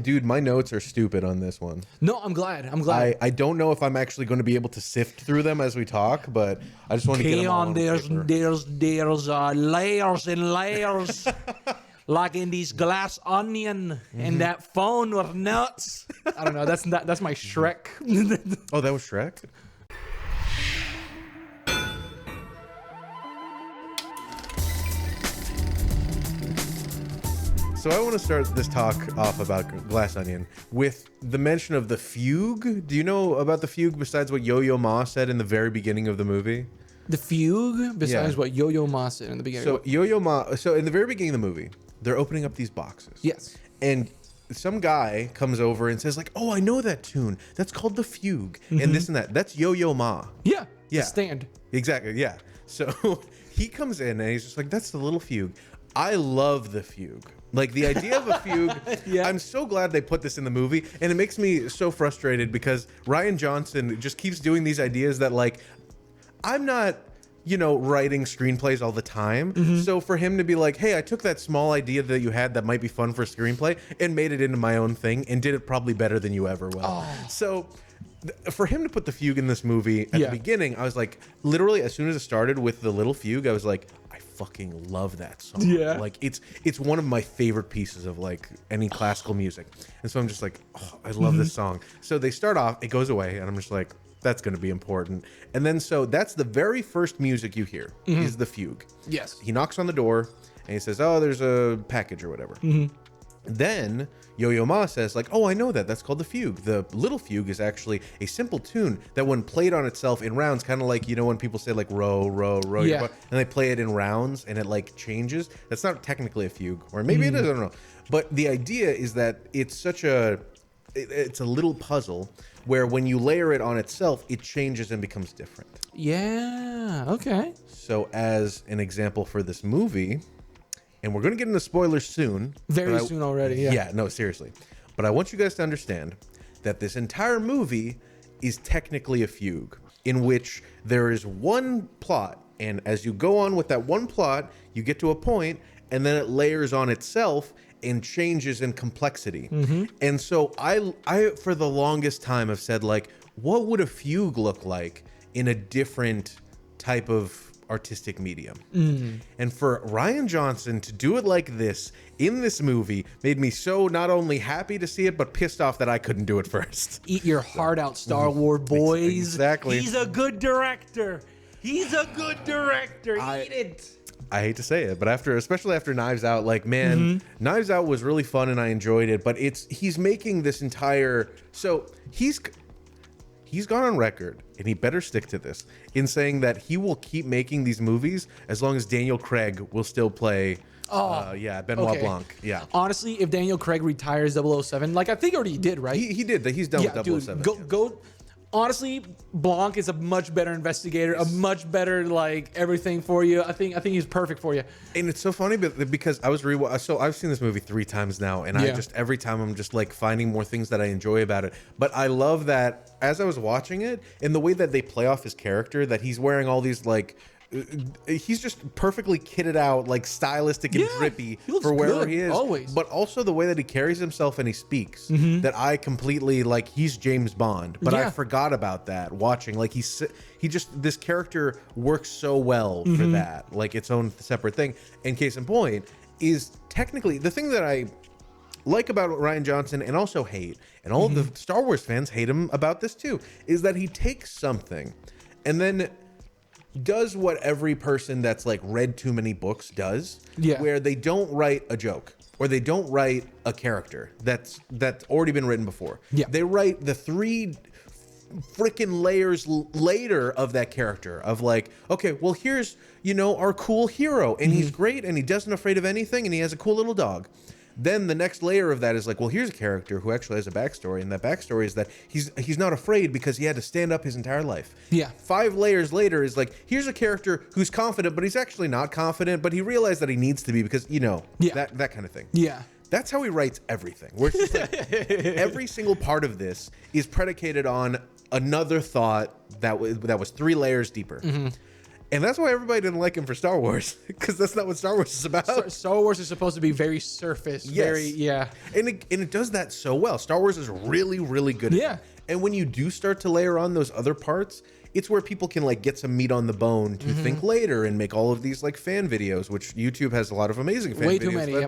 Dude, my notes are stupid on this one. No, I'm glad. I don't know if I'm actually going to be able to sift through them as we talk, but I just want to get them all on paper. There's layers and layers. Like in these glass onion and that phone with nuts. I don't know. That's my Shrek. Oh, that was Shrek? So I want to start this talk off about Glass Onion with the mention of the Fugue. Do you know about the Fugue besides what Yo-Yo Ma said in the very beginning of the movie? The Fugue, besides what Yo-Yo Ma said in the beginning. So in the very beginning of the movie, they're opening up these boxes. Yes. And some guy comes over and says like, "Oh, I know that tune. That's called the Fugue." And this and that. That's Yo-Yo Ma. Yeah. Yeah. The stand. Exactly. Yeah. So he comes in and he's just like, "That's the little Fugue." I love the Fugue. Like the idea of a fugue, yeah. I'm so glad they put this in the movie, and it makes me so frustrated because Rian Johnson just keeps doing these ideas that like, I'm not, writing screenplays all the time. So for him to be like, hey, I took that small idea that you had that might be fun for a screenplay and made it into my own thing and did it probably better than you ever will. Oh. So for him to put the Fugue in this movie at the beginning, I was like, literally as soon as it started with the little Fugue, I was like, I fucking love that song. Yeah. Like it's one of my favorite pieces of like any classical music. And so I'm just like, oh, I love this song. So they start off, it goes away, and I'm just like, that's going to be important. And then so that's the very first music you hear is the Fugue. Yes. He knocks on the door and he says, oh, there's a package or whatever. Then Yo-Yo Ma says like, oh, I know that. That's called the Fugue. The little Fugue is actually a simple tune that when played on itself in rounds, kind of like, when people say like row, row, row, and they play it in rounds and it like changes. That's not technically a fugue, or maybe it is, I don't know. But the idea is that it's it's a little puzzle where when you layer it on itself, it changes and becomes different. Yeah, okay. So as an example for this movie, and we're going to get into spoilers soon. Very soon already, yeah. Yeah, no, seriously. But I want you guys to understand that this entire movie is technically a fugue in which there is one plot, and as you go on with that one plot, you get to a point, and then it layers on itself and changes in complexity. And so I for the longest time have said like, what would a fugue look like in a different type of artistic medium? And for Rian Johnson to do it like this in this movie made me so not only happy to see it, but pissed off that I couldn't do it first. Eat your heart out, Star Wars boys. Exactly. He's a good director. He's a good director. Eat it. I hate to say it, but especially after Knives Out, like, man, Knives Out was really fun and I enjoyed it, but he's making this entire, so he's gone on record, and he better stick to this, in saying that he will keep making these movies as long as Daniel Craig will still play Benoit Blanc. Yeah. Honestly, if Daniel Craig retires 007, like I think already did, right? He did. He's done with 007. Dude, go. Honestly, Blanc is a much better investigator, a much better like everything for you. I think he's perfect for you. And it's so funny because I was so I've seen this movie 3 times now, and I just every time I'm just like finding more things that I enjoy about it. But I love that as I was watching it, in the way that they play off his character, that he's wearing all these like. He's just perfectly kitted out, like stylistic and drippy for wherever he is. Always. But also the way that he carries himself and he speaks, that I completely like. He's James Bond, but I forgot about that watching. Like this character works so well for that, like its own separate thing. And case in point is technically the thing that I like about Rian Johnson and also hate, and all of the Star Wars fans hate him about this too, is that he takes something and then does what every person that's like read too many books does, where they don't write a joke or they don't write a character that's already been written before. They write the 3 freaking layers later of that character of like, okay, well, here's, our cool hero, and he's great and he doesn't afraid of anything and he has a cool little dog. Then the next layer of that is like, well, here's a character who actually has a backstory, and that backstory is that he's not afraid because he had to stand up his entire life. 5 layers later is like, here's a character who's confident, but he's actually not confident, but he realized that he needs to be because, that kind of thing. That's how he writes everything. Where it's just like, every single part of this is predicated on another thought that was 3 layers deeper. And that's why everybody didn't like him for Star Wars, because that's not what Star Wars is about. Star Wars is supposed to be very surface, And it does that so well. Star Wars is really, really good at it. And when you do start to layer on those other parts, it's where people can like get some meat on the bone to think later and make all of these like fan videos, which YouTube has a lot of amazing fan videos. Way too many,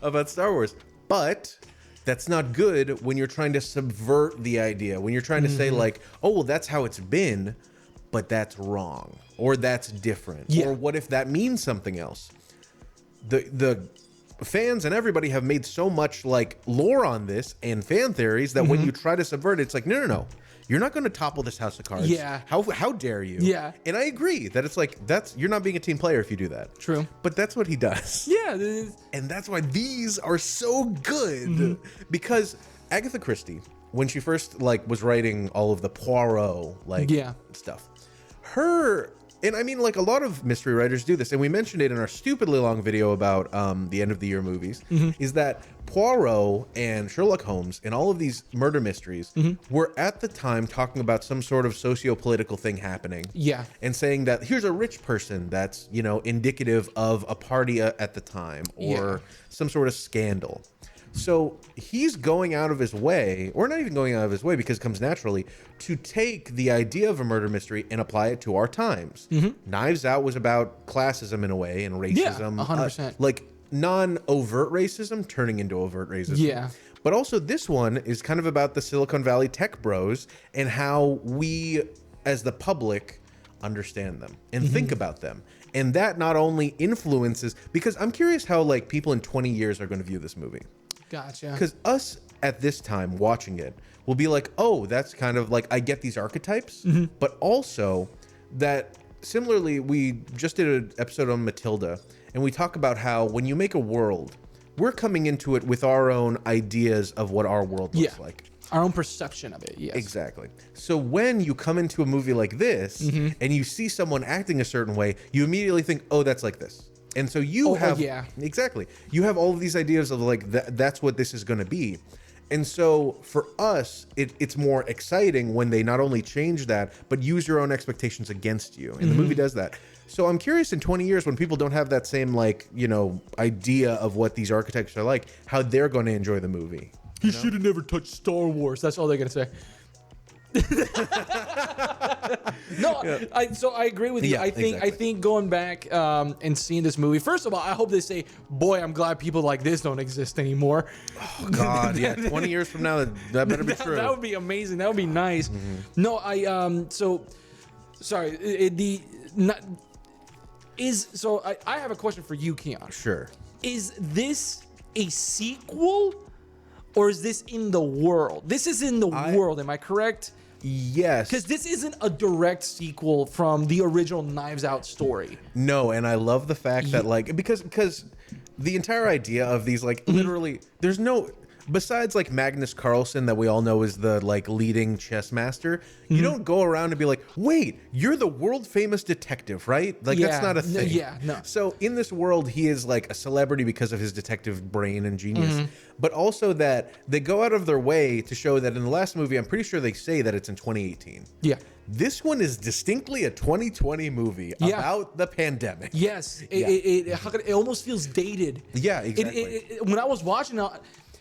about Star Wars. But that's not good when you're trying to subvert the idea, when you're trying to say like, oh, well, that's how it's been, but that's wrong, or that's different, or what if that means something else? The fans and everybody have made so much like lore on this and fan theories that when you try to subvert it, it's like, no. You're not going to topple this house of cards. Yeah. How dare you? Yeah. And I agree that it's like, you're not being a team player if you do that. True. But that's what he does. Yeah. And that's why these are so good. Because Agatha Christie, when she first like was writing all of the Poirot stuff, and I mean, like a lot of mystery writers do this, and we mentioned it in our stupidly long video about the end of the year movies, is that Poirot and Sherlock Holmes and all of these murder mysteries were at the time talking about some sort of socio-political thing happening. Yeah. And saying that here's a rich person that's, you know, indicative of a party at the time, or some sort of scandal. So he's going out of his way, or not even going out of his way because it comes naturally, to take the idea of a murder mystery and apply it to our times. Knives Out was about classism in a way, and racism. Yeah, 100%. Like non-overt racism turning into overt racism. Yeah. But also this one is kind of about the Silicon Valley tech bros and how we, as the public, understand them and think about them. And that not only influences, because I'm curious how like people in 20 years are going to view this movie. Gotcha. Because us at this time watching it will be like, oh, that's kind of like, I get these archetypes, but also that similarly, we just did an episode on Matilda, and we talk about how when you make a world, we're coming into it with our own ideas of what our world looks like. Our own perception of it, yes. Exactly. So when you come into a movie like this and you see someone acting a certain way, you immediately think, oh, that's like this. And so you have, exactly, you have all of these ideas of like, that's what this is going to be. And so for us, it's more exciting when they not only change that, but use your own expectations against you. And the movie does that. So I'm curious in 20 years when people don't have that same like, you know, idea of what these archetypes are like, how they're going to enjoy the movie. You should have never touched Star Wars. That's all they're going to say. So I agree with you. I think going back and seeing this movie, first of all, I hope they say, boy, I'm glad people like this don't exist anymore. Oh God, yeah. 20 years from now, that better be true. That would be amazing. That would be nice. No, I have a question for you, Keon. Sure. Is this a sequel, or is this in the world? This is in the world, am I correct? Yes. Because this isn't a direct sequel from the original Knives Out story. No, and I love the fact that like, because the entire idea of these like literally, there's no, besides like Magnus Carlsen that we all know is the like leading chess master, you don't go around and be like, wait, you're the world famous detective, right? Like that's not a thing. No. So in this world, he is like a celebrity because of his detective brain and genius, but also that they go out of their way to show that in the last movie, I'm pretty sure they say that it's in 2018. Yeah. This one is distinctly a 2020 movie about the pandemic. Yes. It almost feels dated. Yeah, exactly. When I was watching it,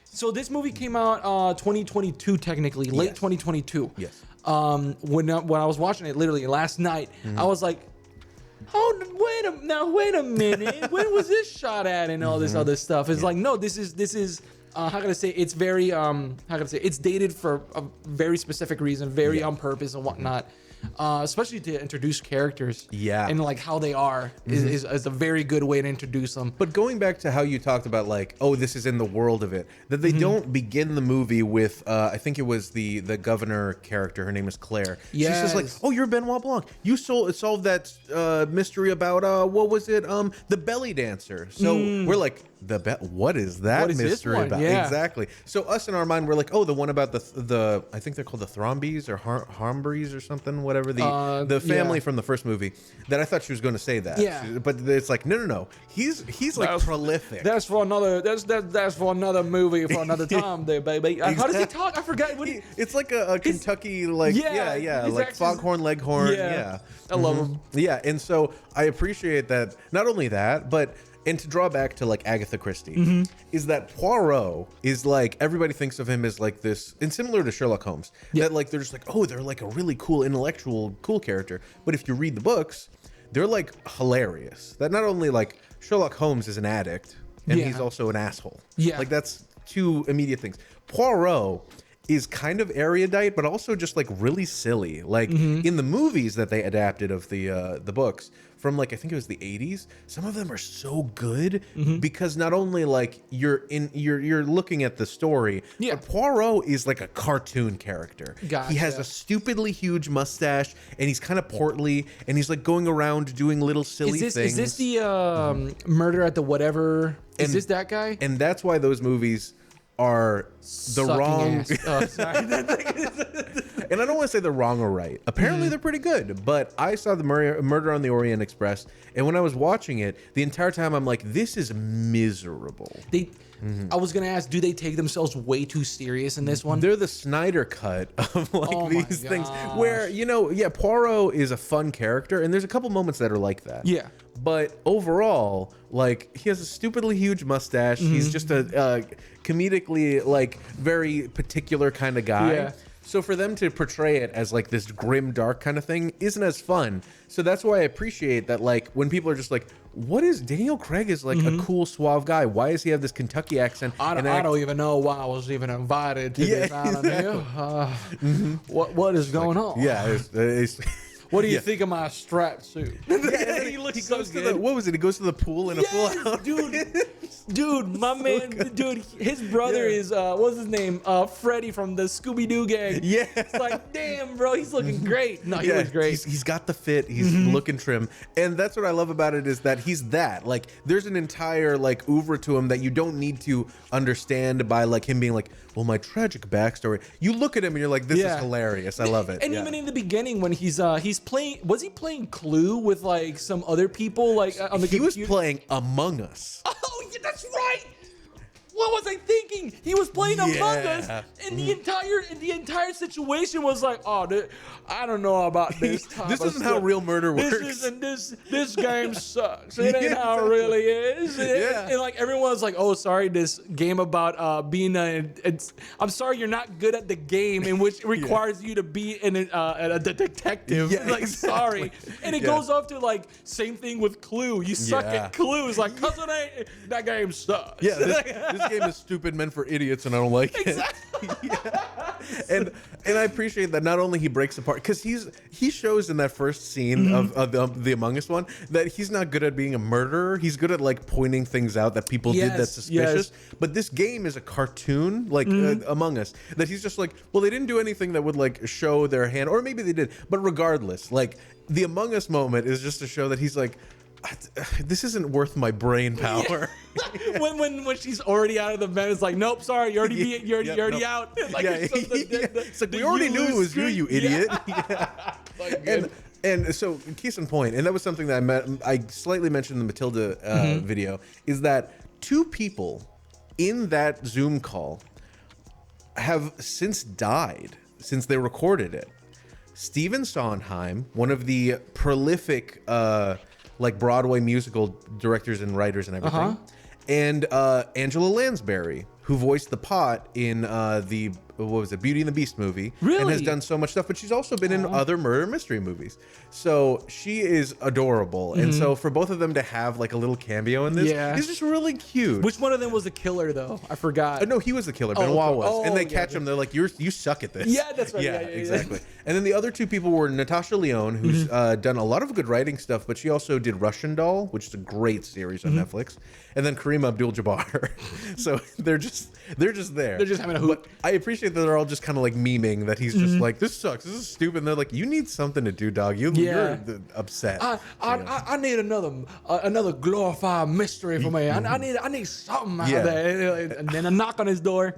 so this movie came out 2022, technically, late 2022. Yes. When I was watching it literally last night, I was like, oh, wait a minute. When was this shot at and all this other stuff? It's like, no, this is how can I say, it's very, it's dated for a very specific reason, very on purpose and whatnot. Especially to introduce characters, and like how they are is a very good way to introduce them. But going back to how you talked about like, oh, this is in the world of it, that they don't begin the movie with, I think it was the governor character. Her name is Claire. She says like, oh, you're Benoit Blanc. You solved that mystery about what was it? The belly dancer. So we're like, what is that What is this mystery one? about? Yeah. Exactly. So us in our mind, we're like, oh, the one about the I think they're called the Thrombes or Hambries or something, whatever, the family from the first movie. That I thought she was going to say that. Yeah. But it's like, no. He's like prolific. That's for another. That's for another movie for another time, there, baby. How does he talk? I forgot. It's like a Kentucky, like like foghorn leghorn. Yeah. I love him. Yeah, and so I appreciate that. Not only that, but and to draw back to like Agatha Christie, is that Poirot is like, everybody thinks of him as like this, and similar to Sherlock Holmes, that like they're just like, oh, they're like a really cool intellectual, cool character. But if you read the books, they're like hilarious. That not only like Sherlock Holmes is an addict, and he's also an asshole. Yeah, like that's two immediate things. Poirot is kind of erudite, but also just like really silly. Like in the movies that they adapted of the books from like, I think it was the 80s, some of them are so good because not only like you're looking at the story, but Poirot is like a cartoon character. He has a stupidly huge mustache, and he's kind of portly, and he's like going around doing little silly things. Is this the murder at the whatever? Is this that guy? And that's why those movies are the wrong. Oh, sorry. And I don't want to say they're wrong or right. Apparently they're pretty good, but I saw the Murder on the Orient Express, and when I was watching it, the entire time I'm like, this is miserable. I was gonna ask, do they take themselves way too serious in this one? They're the Snyder cut of like these things where, Poirot is a fun character, and there's a couple moments that are like that. Yeah. But overall, like, he has a stupidly huge mustache. He's just a comedically, like, very particular kind of guy. Yeah. So for them to portray it as like this grim, dark kind of thing isn't as fun. So that's why I appreciate that, like, when people are just like, what is Daniel Craig is like a cool, suave guy. Why does he have this Kentucky accent? I don't even know why I was even invited to this island. What is going on? Yeah. What do you think of my strap suit? He looks so good. What was it? He goes to the pool in a full outfit. Dude, my man, his brother is, what's his name? Freddie from the Scooby-Doo gang. Yeah. It's like, damn, bro, he's looking great. No, he looks great. He's got the fit. He's looking trim. And that's what I love about it, is that he's that. Like, there's an entire, like, oeuvre to him that you don't need to understand by, like, him being like, well, my tragic backstory. You look at him and you're like, this is hilarious. I love it. And even in the beginning when he's playing, was he playing Clue with like some other people like on the computer? He was playing Among Us. Oh, yeah, that's right. What was I thinking? He was playing Among Us, and the entire situation was like, oh, I don't know about this. This isn't how real murder works. This game sucks. It ain't how it really is. And like everyone was like, oh, sorry, this game about being I'm sorry you're not good at the game in which it requires you to be a detective. Yeah, like sorry, and it goes off to like same thing with Clue. You suck at Clue. It's like, cause that game sucks. Yeah, this game is stupid, meant for idiots, and I don't like it. Exactly. And I appreciate that not only he breaks apart, because he shows in that first scene of the Among Us one that he's not good at being a murderer. He's good at like pointing things out that people did that's suspicious. But this game is a cartoon, like Among Us, that he's just like, well, they didn't do anything that would like show their hand, or maybe they did, but regardless, like the Among Us moment is just to show that he's like, this isn't worth my brain power. Yeah. when she's already out of the bed, it's like, nope, sorry, you're already out. Like, it's like, we already knew it was you idiot. And so, case in point, and that was something that I slightly mentioned in the Matilda video, is that two people in that Zoom call have since died since they recorded it. Stephen Sondheim, one of the prolific like Broadway musical directors and writers and everything, and Angela Lansbury, who voiced the pot in Beauty and the Beast movie, and has done so much stuff, but she's also been in other murder mystery movies. So she is adorable, and so for both of them to have like a little cameo in this is just really cute. Which one of them was the killer though? I forgot. No, he was the killer. Benoit was, and they catch him. They're like, you suck at this. Yeah, that's right. Yeah, exactly. And then the other two people were Natasha Lyonne, who's done a lot of good writing stuff, but she also did Russian Doll, which is a great series on Netflix, and then Kareem Abdul-Jabbar. So they're just there. They're just having a hoot. But I appreciate appreciate that they're all just kind of like memeing that he's just like, this sucks, this is stupid. And they're like, you need something to do, dog. You're upset. I need another glorified mystery for me. I need something out there. And then a knock on his door.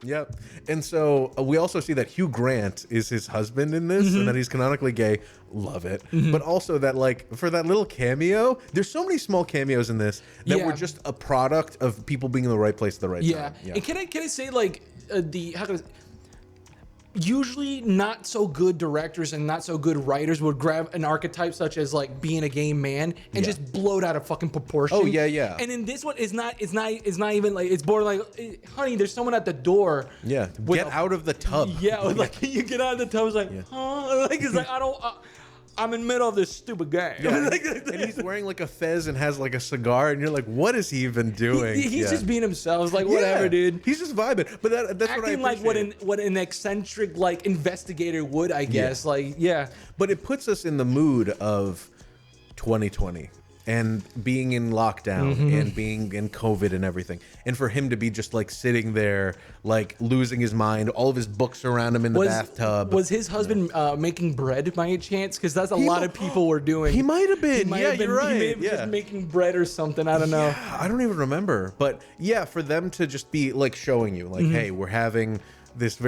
Yep. And so we also see that Hugh Grant is his husband in this, and that he's canonically gay. Love it. But also that, like, for that little cameo, there's so many small cameos in this that were just a product of people being in the right place at the right time. Yeah. And can I say, like, usually not so good directors and not so good writers would grab an archetype such as like being a gay man and just blow it out of fucking proportion. Oh yeah. And in this one, it's not even like, it's more like, honey, there's someone at the door. Yeah. Get out of the tub. Yeah. Like you get out of the tub, it's like, huh? Like it's like I'm in the middle of this stupid game. Yeah. And he's wearing like a fez and has like a cigar, and you're like, what is he even doing? He's just being himself. It's like, whatever, dude. He's just vibing. But that's acting what I appreciate. like what an eccentric like investigator would, I guess. Yeah. But it puts us in the mood of 2020 and being in lockdown and being in COVID and everything. And for him to be just like sitting there, like losing his mind, all of his books around him in the bathtub. Was his husband making bread by any chance? Because that's a lot of people were doing. He might have been. You're right. He may have just making bread or something. I don't know. I don't even remember. But yeah, for them to just be like showing you like, hey, we're having this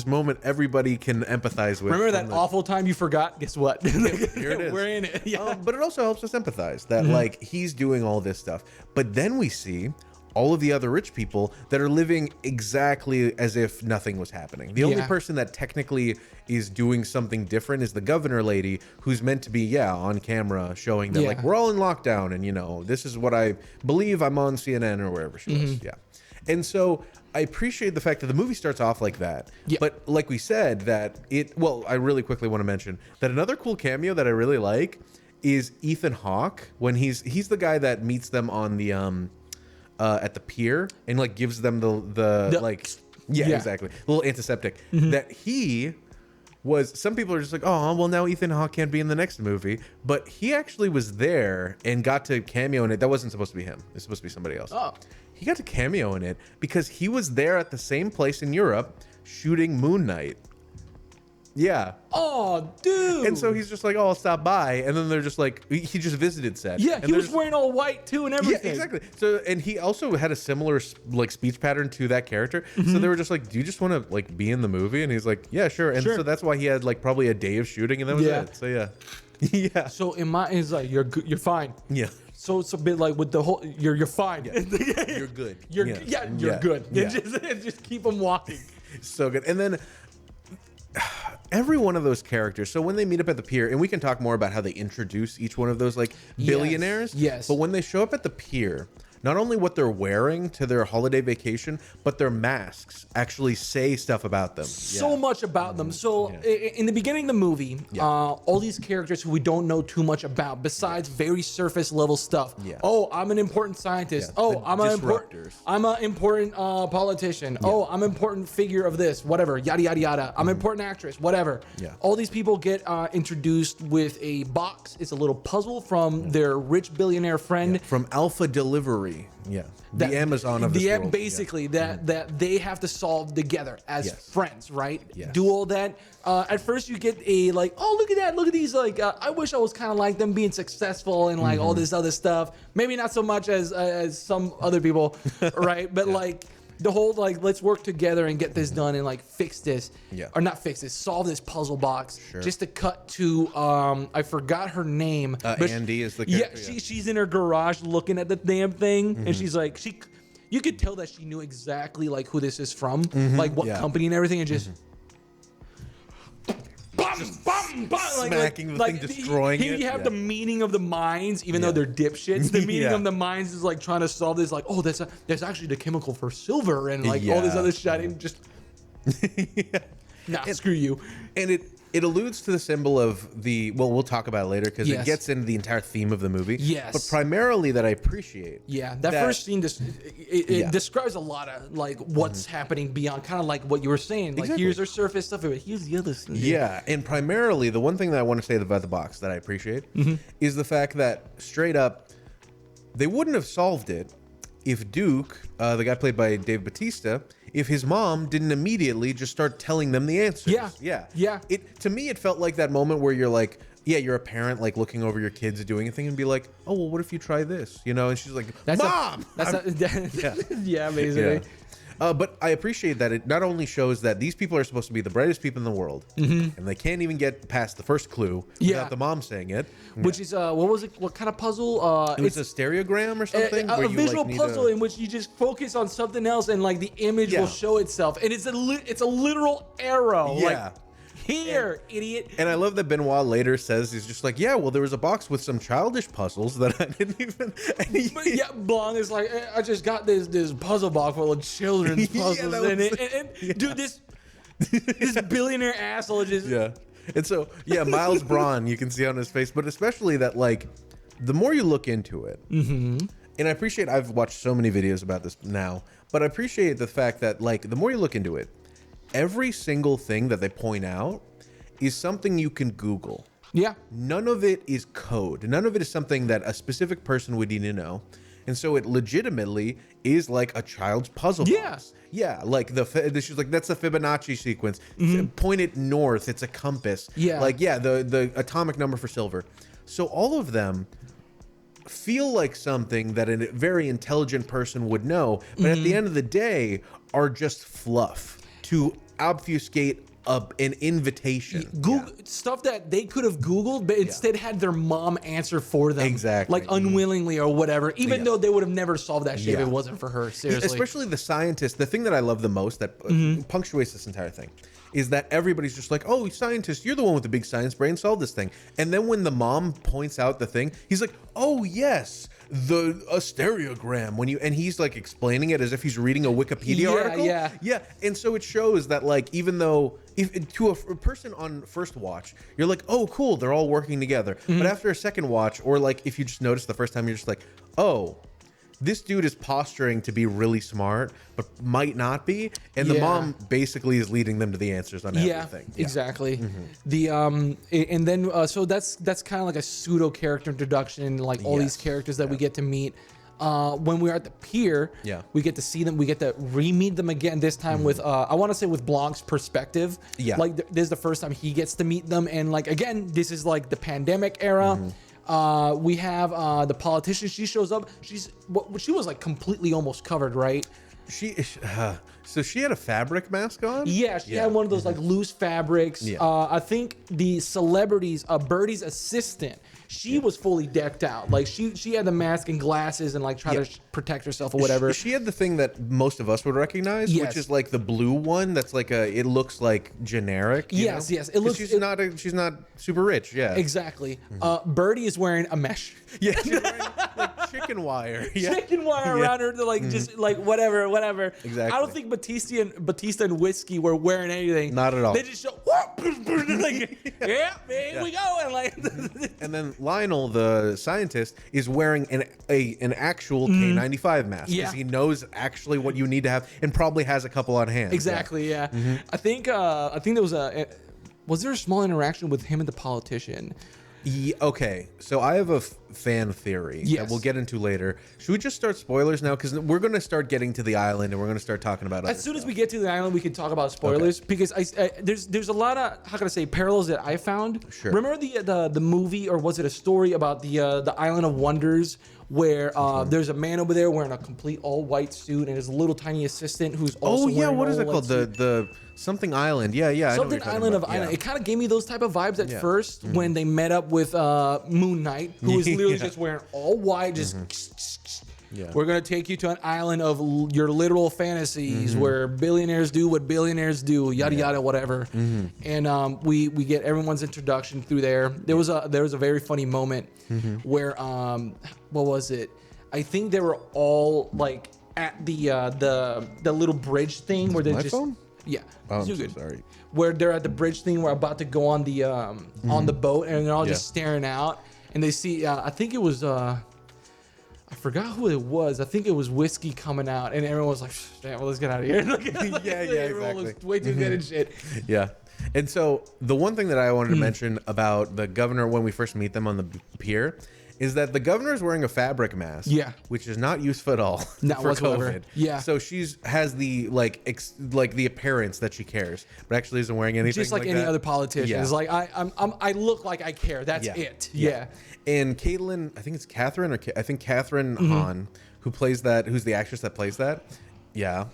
moment everybody can empathize with. Remember that awful time you forgot? Guess what? Here it is. We're in it. Yeah. But it also helps us empathize that like he's doing all this stuff. But then we see all of the other rich people that are living exactly as if nothing was happening. The only person that technically is doing something different is the governor lady, who's meant to be on camera showing that like we're all in lockdown, and you know, this is what I believe. I'm on CNN or wherever she was. Yeah. And so I appreciate the fact that the movie starts off like that. Yeah. But like we said, I really quickly want to mention that another cool cameo that I really like is Ethan Hawke, when he's the guy that meets them on the at the pier and like gives them exactly, a little antiseptic. That he was, some people are just like, oh, well, now Ethan Hawke can't be in the next movie, but he actually was there and got to cameo in it. That wasn't supposed to be him. It's supposed to be somebody else. Oh. He got to cameo in it because he was there at the same place in Europe shooting Moon Knight. Yeah. Oh, dude. And so he's just like, oh, I'll stop by. And then they're just like, he just visited set. Yeah, and he was wearing all white too and everything. Yeah, exactly. So, and he also had a similar like speech pattern to that character. So they were just like, do you just want to like be in the movie? And he's like, yeah, sure. And so that's why he had like probably a day of shooting, and that was it. So yeah. So in my, it's like, you're fine. Yeah. So it's a bit like with the whole, you're fine. Yeah. You're good. You're good. Yeah. Just keep them walking. So good. And then every one of those characters, so when they meet up at the pier, and we can talk more about how they introduce each one of those like billionaires. Yes. But when they show up at the pier, not only what they're wearing to their holiday vacation, but their masks actually say stuff about them. So much about them. So in the beginning of the movie, all these characters who we don't know too much about, besides very surface level stuff. Yeah. Oh, I'm an important scientist. Yeah. Oh, I'm an important politician. Yeah. Oh, I'm an important figure of this, whatever, yada, yada, yada. I'm an important actress, whatever. Yeah. All these people get introduced with a box. It's a little puzzle from their rich billionaire friend. From Alpha Delivery. Yeah, the Amazon of this world. Basically, that they have to solve together as friends, right? Yes. Do all that. At first, you get a like, oh, look at that, look at these. Like, I wish I was kind of like them, being successful and like all this other stuff. Maybe not so much as some other people, right? But like the whole like, let's work together and get this done and like fix this, or not fix this, solve this puzzle box. Sure. Just to cut to, I forgot her name. Andy is the character. Yeah, she's in her garage looking at the damn thing, and she's like, you could tell that she knew exactly like who this is from, like what company and everything, and just. Smacking the thing, destroying it. You have the meaning of the minds, even though they're dipshits. The meaning of the minds is like trying to solve this, like, oh, that's actually the chemical for silver, and like all this other shit, and just screw you. And it alludes to the symbol of the, well, we'll talk about it later because it gets into the entire theme of the movie. Yes. But primarily that I appreciate. Yeah, that first scene it describes a lot of like what's happening beyond, kind of like what you were saying. Like here's our surface stuff, but here's the other stuff. Yeah, and primarily the one thing that I want to say about the box that I appreciate is the fact that straight up they wouldn't have solved it if Duke, the guy played by Dave Bautista, if his mom didn't immediately just start telling them the answers. Yeah. To me, it felt like that moment where you're like, yeah, you're a parent, like looking over your kids doing a thing and be like, oh, well, what if you try this? You know, and she's like, Mom! Yeah, basically. Yeah. But I appreciate that it not only shows that these people are supposed to be the brightest people in the world, and they can't even get past the first clue without the mom saying it. Which is, what was it? What kind of puzzle? It was a stereogram or something? A visual puzzle in which you just focus on something else and like the image will show itself. And it's a literal arrow. Yeah. Like, here, idiot. And I love that Benoit later says, he's just like, yeah, well, there was a box with some childish puzzles that I didn't even... But yeah, Blanc is like, I just got this puzzle box full of children's puzzles. Dude, this billionaire asshole just... Yeah. And so, yeah, Miles Bron, you can see on his face, but especially that, like, the more you look into it, and I appreciate, I've watched so many videos about this now, but I appreciate the fact that, like, the more you look into it, every single thing that they point out is something you can Google. Yeah. None of it is code. None of it is something that a specific person would need to know. And so it legitimately is like a child's puzzle box. Yeah, like she's like, that's a Fibonacci sequence. Point it north, it's a compass. Yeah. Like, yeah, the atomic number for silver. So all of them feel like something that a very intelligent person would know, but at the end of the day are just fluff to obfuscate an invitation. Google stuff that they could have Googled, but instead had their mom answer for them. Exactly. Like unwillingly or whatever, even though they would have never solved that shit if it wasn't for her. Seriously. Especially the scientists. The thing that I love the most that punctuates this entire thing is that everybody's just like, oh, scientist, you're the one with the big science brain, solve this thing. And then when the mom points out the thing, he's like, oh, yes, a stereogram. And he's like explaining it as if he's reading a Wikipedia article. Yeah. And so it shows that, like, even though to a person on first watch, you're like, oh, cool, they're all working together. But after a second watch, or like if you just notice the first time, you're just like, oh, this dude is posturing to be really smart, but might not be. And the mom basically is leading them to the answers on everything. Yeah, exactly. And then so that's kind of like a pseudo character introduction, like all these characters that we get to meet. When we're at the pier, we get to see them. We get to re-meet them again. This time with, I want to say, with Blanc's perspective. Yeah, like this is the first time he gets to meet them, and like again, this is like the pandemic era. We have the politician. She shows up. She was like completely almost covered, right? So she had a fabric mask on? Yeah, she had one of those like loose fabrics. I think the celebrities, Birdie's assistant, she was fully decked out. Like she had the mask and glasses and like try to protect herself or whatever. She had the thing that most of us would recognize, which is like the blue one. That's like it looks like generic. Yes. It looks. She's not super rich. Yeah. Exactly. Birdie is wearing a mesh. Yeah. She's wearing like chicken wire. Chicken wire around her to like just like whatever. Exactly. I don't think Bautista and Whiskey were wearing anything. Not at all. They just show like, yeah, here we go, and like. And then Lionel, the scientist, is wearing an actual K95 mask because he knows actually what you need to have, and probably has a couple on hand. Exactly. Yeah. I think there was there a small interaction with him and the politician? Okay, so I have a fan theory that we'll get into later. Should we just start spoilers now? Because we're going to start getting to the island, and we're going to start talking about it. As soon as we get to the island, we can talk about spoilers, because there's a lot of, how can I say, parallels that I found. Sure. Remember the movie, or was it a story about the Island of Wonders, where there's a man over there wearing a complete all-white suit, and his little tiny assistant who's also wearing what is it called? Suit. The something island. Yeah. Something Island of Island. It kind of gave me those type of vibes at first when they met up with Moon Knight, who was literally just wearing all white, just we're gonna take you to an island of your literal fantasies where billionaires do what billionaires do, yada yada, whatever. And we get everyone's introduction through there. There was a very funny moment where what was it? I think they were all like at the little bridge thing where they just phone? Yeah. Oh, I'm so sorry. Where they're at the bridge thing, we're about to go on the boat, and they're all just staring out, and they see. I think it was. I forgot who it was. I think it was Whiskey coming out, and everyone was like, "Damn, well, let's get out of here." Everyone was way too good and shit. Yeah. And so the one thing that I wanted to mention about the governor when we first meet them on the pier is that the governor's wearing a fabric mask. Yeah. Which is not useful at all. Not for whatsoever. COVID. Yeah. So has the like the appearance that she cares, but actually isn't wearing anything. Just like any other politician. Yeah. It's like I look like I care. That's it. Yeah. And Caitlin, I think it's Kathryn, I think Kathryn Hahn, who's the actress that plays that. Yeah.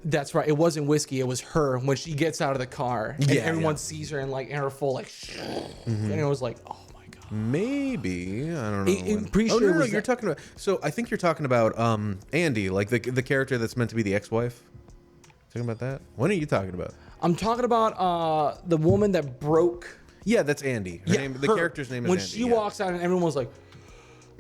That's right. It wasn't whiskey. It was her when she gets out of the car and everyone sees her in her full and it was like, oh my god. Maybe I don't know. I'm pretty sure. No, you're talking about. So I think you're talking about Andy, like the character that's meant to be the ex-wife. Talking about that. What are you talking about? I'm talking about the woman that broke. Yeah, that's Andy. The character's name is when Andy. she walks out and everyone's like,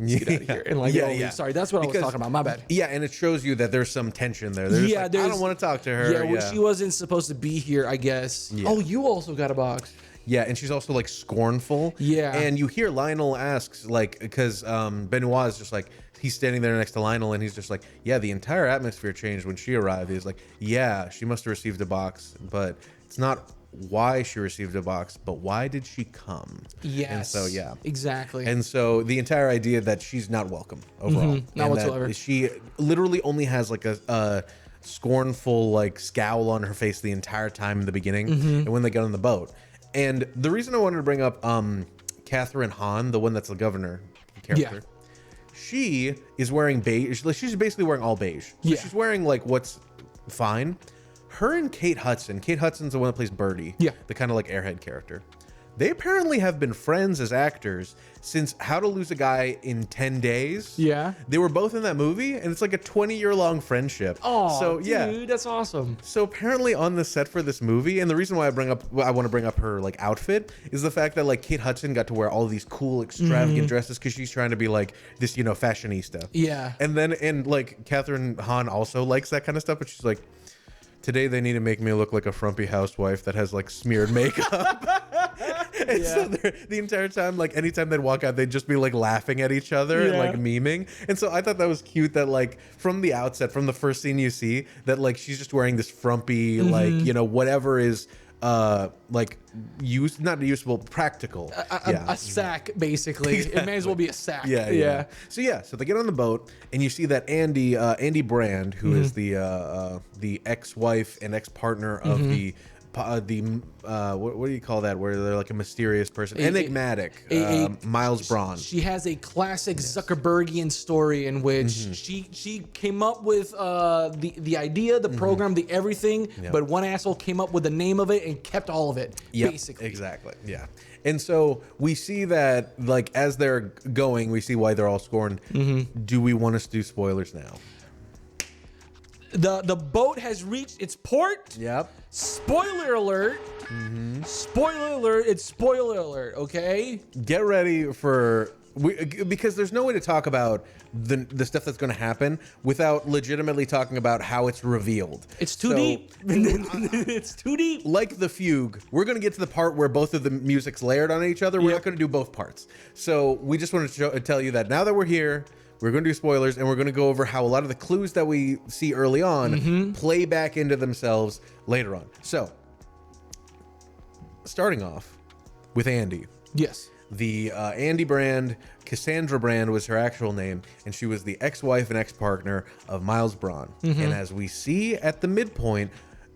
get out of here. And like, sorry, that's what I was talking about. My bad. Yeah, and it shows you that there's some tension there. There's I don't want to talk to her. Yeah, well, she wasn't supposed to be here, I guess. Yeah. Oh, you also got a box. Yeah, and she's also like scornful. Yeah. And you hear Lionel asks, like, because Benoit is just like, he's standing there next to Lionel and he's just like, yeah, the entire atmosphere changed when she arrived. He's like, yeah, she must have received a box, but it's not why she received a box, but why did she come? Yes. And so, yeah. Exactly. And so the entire idea that she's not welcome overall. Not whatsoever. She literally only has like a scornful like scowl on her face the entire time in the beginning and when they get on the boat. And the reason I wanted to bring up Kathryn Hahn, the one that's the governor character, she is wearing beige. She's basically wearing all beige. So she's wearing like what's fine. Her and Kate Hudson. Kate Hudson's the one that plays Birdie. Yeah. The kind of like airhead character. They apparently have been friends as actors since How to Lose a Guy in 10 Days. Yeah. They were both in that movie, and it's like a 20-year-long friendship. Oh, so, dude, that's awesome. So apparently on the set for this movie, and the reason why I want to bring up her like outfit is the fact that like Kate Hudson got to wear all these cool, extravagant dresses because she's trying to be like this, fashionista. Yeah. And like Kathryn Hahn also likes that kind of stuff, but she's like, today they need to make me look like a frumpy housewife that has like smeared makeup. And so the entire time, like anytime they'd walk out, they'd just be like laughing at each other and like memeing. And so I thought that was cute that like from the outset, from the first scene you see, that like she's just wearing this frumpy, like, whatever is like not usable, practical. A sack, basically. Exactly. It may as well be a sack. Yeah. So they get on the boat, and you see that Andy Brand, who is the ex-wife and ex-partner of the what do you call that? Where they're like a mysterious person, enigmatic. Miles Bron. She has a classic Zuckerbergian story in which she came up with the idea, the program, the everything, but one asshole came up with the name of it and kept all of it. Basically, exactly. Yeah. And so we see that, like, as they're going, we see why they're all scorned. Do we want us to do spoilers now? The boat has reached its port. Yep. Spoiler alert. Spoiler alert. It's spoiler alert. Okay. Get ready for because there's no way to talk about the stuff that's going to happen without legitimately talking about how it's revealed. It's too deep. It's too deep. Like the Fugue, we're going to get to the part where both of the music's layered on each other. We're not going to do both parts. So we just wanted to tell you that now that we're here, we're going to do spoilers, and we're going to go over how a lot of the clues that we see early on play back into themselves later on. So, starting off with Andy. Yes. The Andy Brand, Cassandra Brand was her actual name, and she was the ex-wife and ex-partner of Miles Bron. And as we see at the midpoint,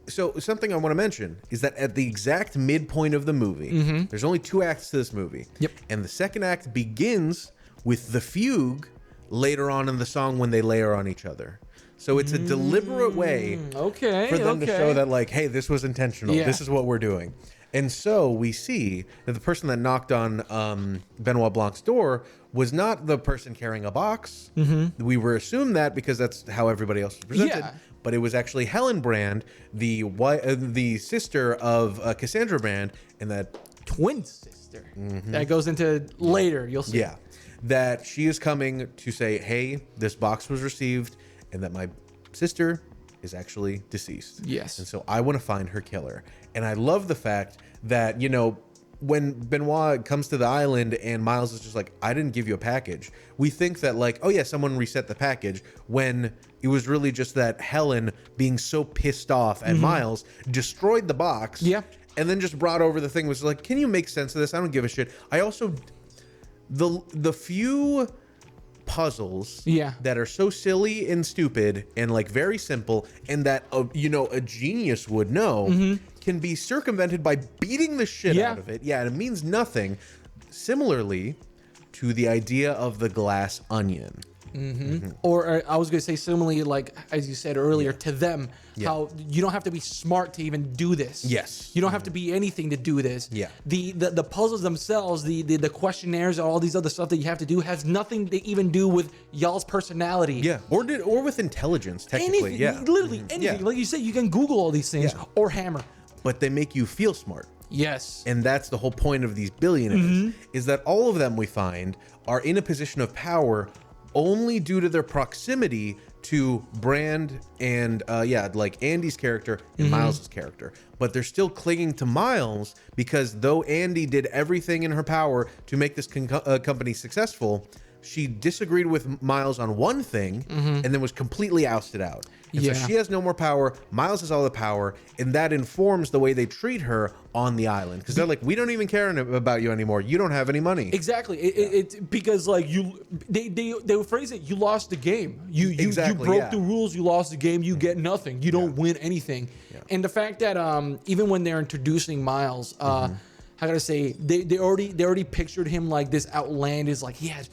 so something I want to mention is that at the exact midpoint of the movie, there's only 2 acts to this movie. Yep. And the second act begins with the Fugue later on in the song when they layer on each other. So it's a deliberate way for them to show that, like, hey, this was intentional. This is what we're doing. And so we see that the person that knocked on Benoit Blanc's door was not the person carrying a box. We were assumed that because that's how everybody else was presented. But it was actually Helen Brand, the sister of Cassandra Brand, and that twin sister. That goes into later. You'll see. Yeah. That she is coming to say, hey, this box was received, and that my sister is actually deceased. Yes. And so I want to find her killer. And I love the fact that, when Benoit comes to the island and Miles is just like, I didn't give you a package. We think that, like, oh yeah, someone reset the package, when it was really just that Helen, being so pissed off at Miles, destroyed the box. Yeah. And then just brought over the thing, was like, can you make sense of this? I don't give a shit. I also... the few puzzles that are so silly and stupid and like very simple and that a genius would know can be circumvented by beating the shit out of it. Yeah, and it means nothing. Similarly to the idea of the glass onion. Or I was going to say similarly, like as you said earlier, to them, how you don't have to be smart to even do this. Yes. You don't have to be anything to do this. Yeah. The puzzles themselves, the questionnaires, all these other stuff that you have to do has nothing to even do with y'all's personality. Yeah. Or with intelligence, technically. Anything, literally anything. Like you said, you can Google all these things or hammer. But they make you feel smart. Yes. And that's the whole point of these billionaires, is that all of them we find are in a position of power only due to their proximity to Brand and like Andy's character and Miles's character. But they're still clinging to Miles because though Andy did everything in her power to make this company successful, she disagreed with Miles on one thing and then was completely ousted out. And so she has no more power. Miles has all the power, and that informs the way they treat her on the island. Because they're like, we don't even care about you anymore. You don't have any money. Exactly. It's because like they would phrase it. You lost the game. You broke the rules. You lost the game. You get nothing. You don't win anything. Yeah. And the fact that even when they're introducing Miles, how can I say they already pictured him like this outlandish, like he had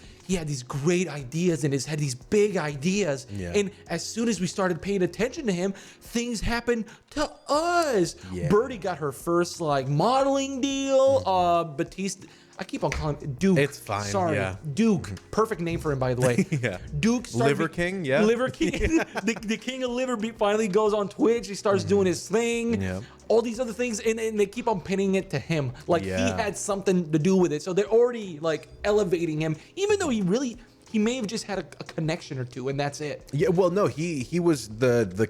these great ideas in his head, these big ideas. Yeah. And as soon as we started paying attention to him, things happened to us. Yeah. Birdie got her first like modeling deal. Batista, I keep on calling him Duke. It's fine. Sorry, Duke. Perfect name for him, by the way. Duke. Liver King. Yeah. Liver King. the king of liver finally goes on Twitch. He starts doing his thing. Yeah. All these other things, and they keep on pinning it to him. Like he had something to do with it. So they're already like elevating him, even though he may have just had a connection or two, and that's it. Yeah. Well, no, he was the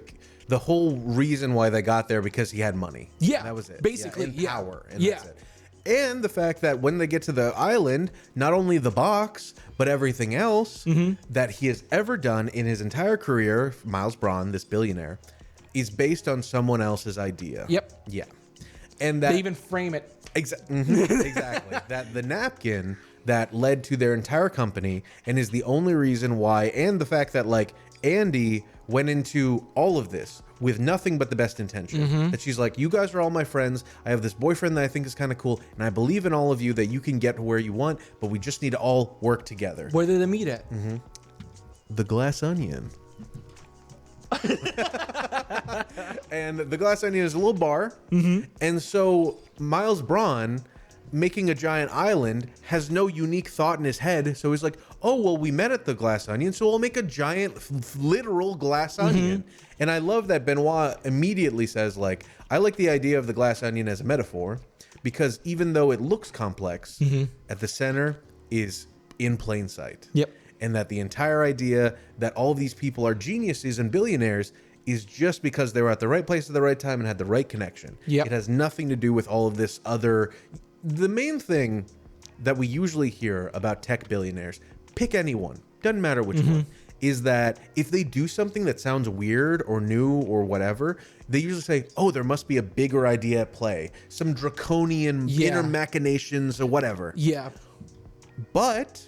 whole reason why they got there because he had money. Yeah. That was it. Basically. And power. And that's it. And the fact that when they get to the island, not only the box, but everything else that he has ever done in his entire career, Miles Bron, this billionaire, is based on someone else's idea. Yep. Yeah. And that they even frame it. Exactly. That the napkin that led to their entire company and is the only reason why, and the fact that like Andy went into all of this with nothing but the best intention. That she's like, you guys are all my friends. I have this boyfriend that I think is kind of cool, and I believe in all of you that you can get where you want, but we just need to all work together. Where did they meet at? The Glass Onion. And the Glass Onion is a little bar. And so Miles Bron, making a giant island, has no unique thought in his head. So he's like, oh, well, we met at the Glass Onion, so we'll make a giant literal glass onion. And I love that Benoit immediately says, like, I like the idea of the glass onion as a metaphor because even though it looks complex, at the center is in plain sight. Yep. And that the entire idea that all of these people are geniuses and billionaires is just because they were at the right place at the right time and had the right connection. Yep. It has nothing to do with all of this other... The main thing that we usually hear about tech billionaires, pick anyone, doesn't matter which one, is that if they do something that sounds weird or new or whatever, they usually say, oh, there must be a bigger idea at play, some draconian inner machinations or whatever. Yeah. But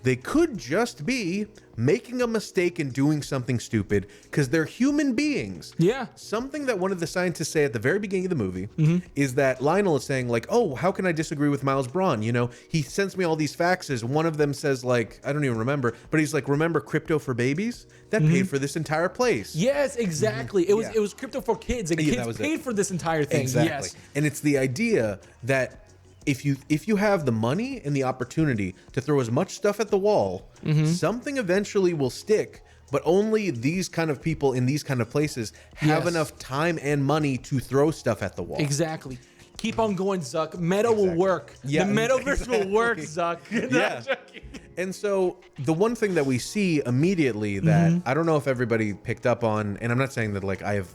they could just be making a mistake and doing something stupid because they're human beings. Yeah. Something that one of the scientists say at the very beginning of the movie is that Lionel is saying like, oh, how can I disagree with Miles Bron? You know, he sends me all these faxes. One of them says like, I don't even remember, but he's like, remember crypto for babies? That paid for this entire place. Yes, exactly. It was crypto for kids, and kids paid for this entire thing. Exactly. Yes. And it's the idea that if you have the money and the opportunity to throw as much stuff at the wall, something eventually will stick, but only these kind of people in these kind of places have enough time and money to throw stuff at the wall. Exactly. Keep on going, Zuck. Meta will work. Yeah, the metaverse will work, Zuck. Yeah. And so the one thing that we see immediately that I don't know if everybody picked up on, and I'm not saying that like I'm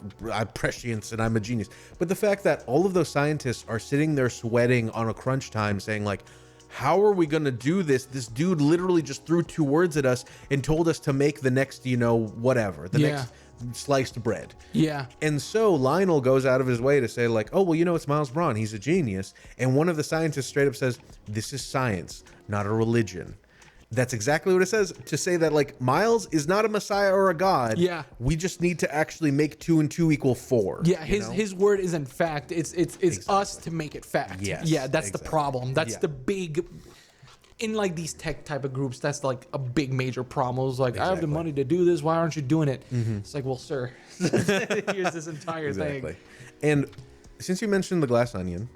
prescience and I'm a genius, but the fact that all of those scientists are sitting there sweating on a crunch time saying like, how are we going to do this? This dude literally just threw 2 words at us and told us to make the next, you know, whatever, the sliced bread. Yeah. And so Lionel goes out of his way to say like, oh, well, you know, it's Miles Bron. He's a genius. And one of the scientists straight up says, this is science, not a religion. That's exactly what it says, to say that like Miles is not a messiah or a god. Yeah. We just need to actually make 2 and 2 equal 4. Yeah, his word isn't fact. It's us to make it fact. Yes, yeah, that's exactly. the problem. That's Yeah. the big, in like these tech type of groups, that's like a big major problem. It's like, I have the Exactly. money to do this. Why aren't you doing it? It's like, well, sir, here's this entire Exactly. thing. And since you mentioned the glass onion,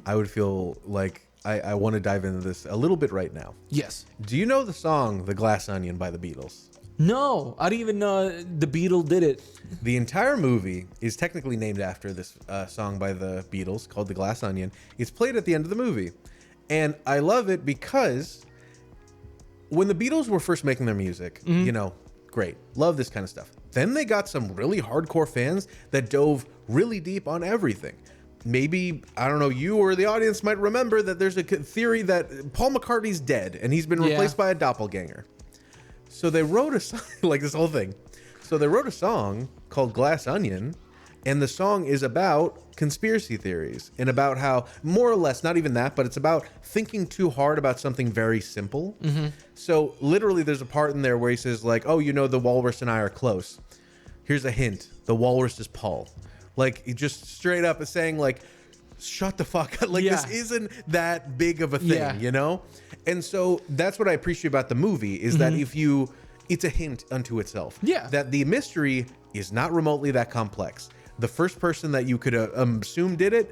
I would feel like I want to dive into this a little bit right now. Yes. Do you know the song The Glass Onion by the Beatles? No, I didn't even know the Beatles did it. The entire movie is technically named after this song by the Beatles called The Glass Onion. It's played at the end of the movie. And I love it because when the Beatles were first making their music, you know, great. Love this kind of stuff. Then they got some really hardcore fans that dove really deep on everything. Maybe, I don't know, you or the audience might remember that there's a theory that Paul McCartney's dead and he's been replaced by a doppelganger. So they wrote a song, like this whole thing. So they wrote a song called Glass Onion, and the song is about conspiracy theories and about how, more or less, not even that, but it's about thinking too hard about something very simple. So literally there's a part in there where he says like, oh, you know, the walrus and I are close. Here's a hint. The walrus is Paul. Like, he just straight up is saying like, shut the fuck up. Like, this isn't that big of a thing, you know? And so that's what I appreciate about the movie is that it's a hint unto itself. Yeah. That the mystery is not remotely that complex. The first person that you could assume did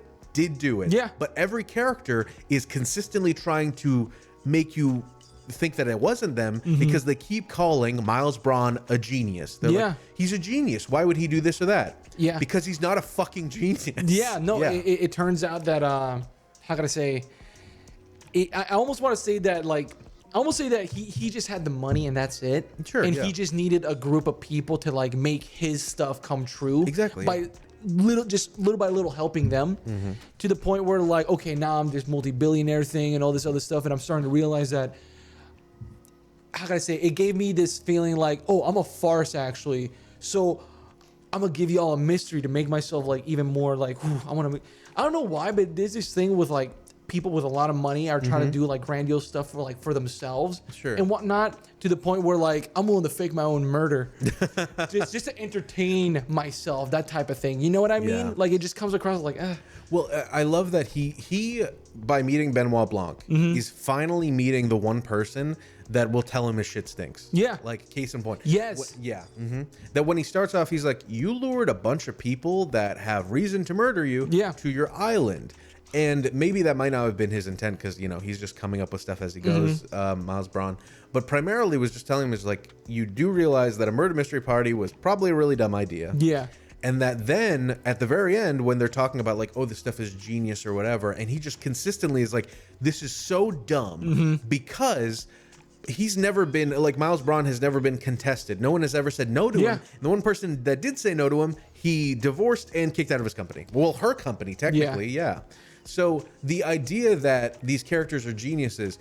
do it. Yeah. But every character is consistently trying to make you think that it wasn't them because they keep calling Miles Bron a genius. They're like, he's a genius. Why would he do this or that? Yeah. Because he's not a fucking genius. Yeah, no, it turns out that, how can I say, I almost want to say that, like, I almost say that he just had the money and that's it. Sure, and he just needed a group of people to, like, make his stuff come true. Exactly. By little by little helping them to the point where, like, okay, now I'm this multi-billionaire thing and all this other stuff, and I'm starting to realize that, how can I say, it gave me this feeling like, oh, I'm a farce, actually. So I'm gonna give you all a mystery to make myself like even more like, I don't know why, but there's this thing with like people with a lot of money are trying to do like grandiose stuff for themselves and whatnot, to the point where like I'm willing to fake my own murder just to entertain myself, that type of thing. You know what I mean? Like, it just comes across like, Well, I love that he by meeting Benoit Blanc, he's finally meeting the one person that will tell him his shit stinks. Yeah. Like, case in point. Yes. That when he starts off, he's like, you lured a bunch of people that have reason to murder you to your island. And maybe that might not have been his intent because, you know, he's just coming up with stuff as he goes, Miles Bron. But primarily was just telling him, is like, you do realize that a murder mystery party was probably a really dumb idea. Yeah. And that then at the very end, when they're talking about like, oh, this stuff is genius or whatever, and he just consistently is like, this is so dumb because he's never been, like, Miles Bron has never been contested. No one has ever said no to him. And the one person that did say no to him, he divorced and kicked out of his company. Well, her company, technically, So the idea that these characters are geniuses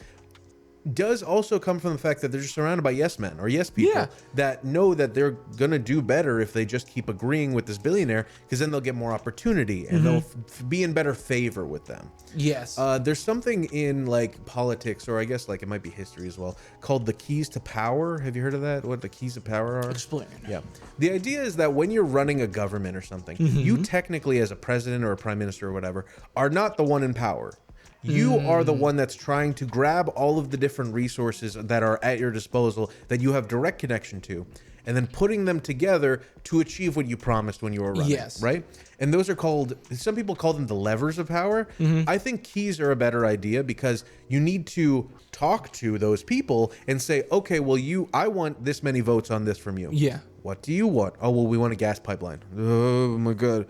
does also come from the fact that they're just surrounded by yes men or yes people that know that they're gonna do better if they just keep agreeing with this billionaire, because then they'll get more opportunity and they'll be in better favor with them. Yes. There's something in like politics, or I guess like it might be history as well, called the keys to power. Have you heard of that? What the keys of power are? Explain. Yeah. The idea is that when you're running a government or something, you technically, as a president or a prime minister or whatever, are not the one in power. You are the one that's trying to grab all of the different resources that are at your disposal that you have direct connection to, and then putting them together to achieve what you promised when you were running. Yes. Right? And those are called, some people call them the levers of power. I think keys are a better idea because you need to talk to those people and say, okay, well, I want this many votes on this from you. Yeah. What do you want? Oh, well, we want a gas pipeline. Oh my God.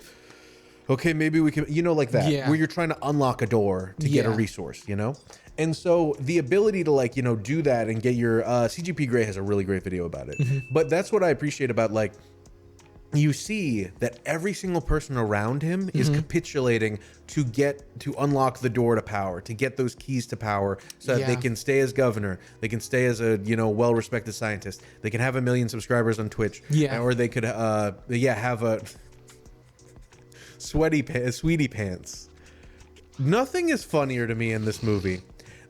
Okay, maybe we can, you know, like that, where you're trying to unlock a door to get a resource, you know? And so the ability to, like, you know, do that and get your, CGP Grey has a really great video about it. But that's what I appreciate about, like, you see that every single person around him is capitulating to unlock the door to power, to get those keys to power, so that they can stay as governor, they can stay as a well-respected scientist, they can have 1 million subscribers on Twitch, or they could have a sweetie pants. Nothing is funnier to me in this movie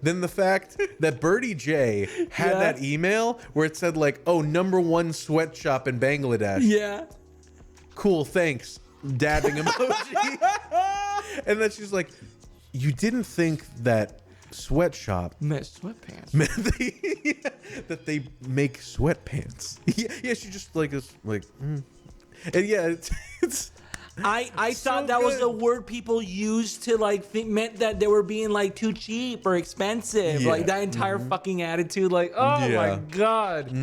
than the fact that Birdie J had that email where it said like, "Oh, #1 sweatshop in Bangladesh." Yeah. Cool, thanks. Dabbing emoji. And then she's like, "You didn't think that sweatshop meant sweatpants? Meant that they make sweatpants?" Yeah. She just like is like, and it's I so thought that was good. a word people used to like meant that they were being like too cheap or expensive. Yeah. Like that entire fucking attitude. Like, oh my god.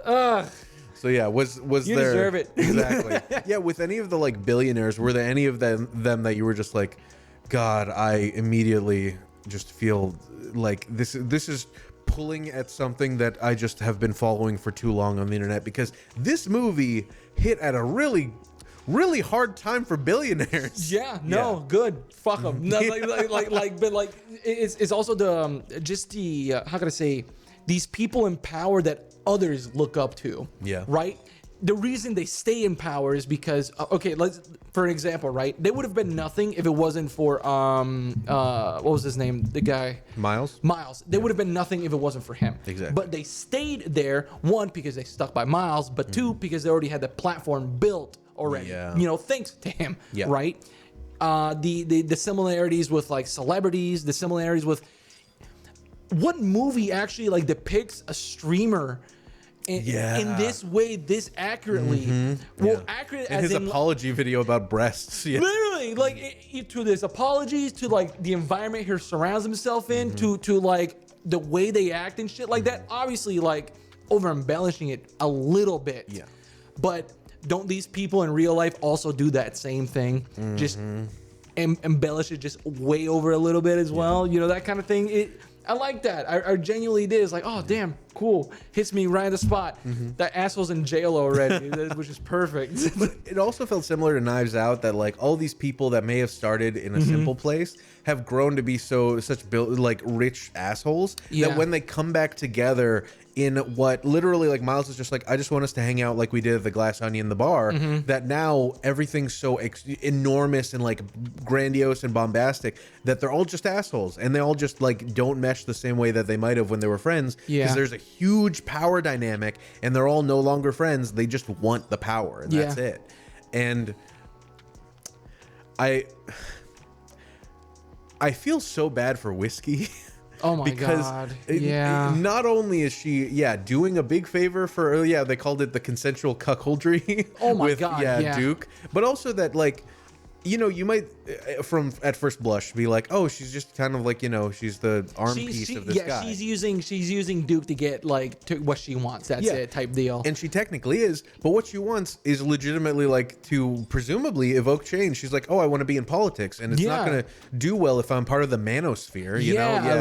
Ugh. So yeah, was You there deserve it. exactly? Yeah, with any of the like billionaires, were there any of them that you were just like, God, I immediately just feel like this is pulling at something that I just have been following for too long on the internet, because this movie hit at a really hard time for billionaires. Yeah, no, good. Fuck them. No, but it's also the how can I say, these people in power that others look up to. Yeah. Right. The reason they stay in power is because for an example, right? They would have been nothing if it wasn't for what was his name? The guy Miles. They would have been nothing if it wasn't for him. Exactly. But they stayed there, one, because they stuck by Miles, but two, because they already had the platform built already. Yeah. Thanks to him. Yeah. Right. The similarities with like celebrities, the similarities with what movie actually like depicts a streamer in this way, this accurately. Well, accurate in as his in apology video about breasts. Yeah. literally, like to his apologies, to like the environment he surrounds himself in, to like the way they act and shit like that. Obviously, like over embellishing it a little bit. Yeah. But don't these people in real life also do that same thing? Just embellish it just way over a little bit as well. That kind of thing. I like that. I genuinely did. It's like, oh, damn, cool. Hits me right on the spot. That asshole's in jail already, which is perfect. But it also felt similar to Knives Out, that like all these people that may have started in a simple place have grown to be such rich assholes that when they come back together in what literally like Miles is just like, I just want us to hang out like we did at the Glass Onion, the bar, that now everything's so enormous and like grandiose and bombastic that they're all just assholes, and they all just like don't mesh the same way that they might have when they were friends, because there's a huge power dynamic and they're all no longer friends. They just want the power, and that's it. And I feel so bad for Whiskey. Oh my god. Yeah. Not only is she doing a big favor for they called it the consensual cuckoldry Oh my with god. Duke, but also that like you might from at first blush be like, oh, she's just kind of like she's the arm piece of this guy. she's using Duke to get like to what she wants. That's it, type deal. And she technically is, but what she wants is legitimately like to presumably evoke change. She's like, oh, I want to be in politics, and it's not going to do well if I'm part of the manosphere. You know?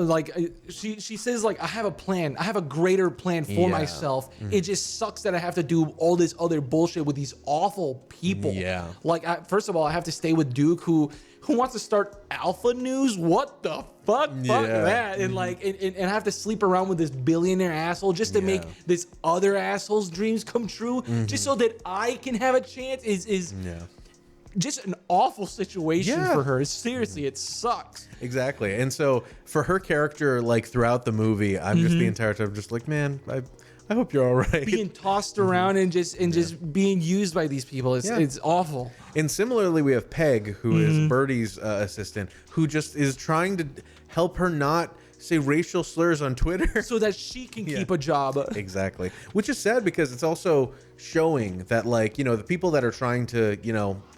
Like she says like, I have a plan. I have a greater plan for myself. It just sucks that I have to do all this other bullshit with these awful people. Yeah. Like first of all, I have to stay with Duke, who wants to start Alpha News. What the fuck? Fuck that. And like and have to sleep around with this billionaire asshole just to make this other asshole's dreams come true, just so that I can have a chance is just an awful situation for her. Seriously, it sucks. Exactly. And so for her character, like throughout the movie, I'm just the entire time just like, man, I hope you're all right. Being tossed around and just being used by these people. It's awful. And similarly, we have Peg, who is Birdie's assistant, who just is trying to help her not say racial slurs on Twitter so that she can keep a job. Exactly. Which is sad, because it's also showing that like, the people that are trying to,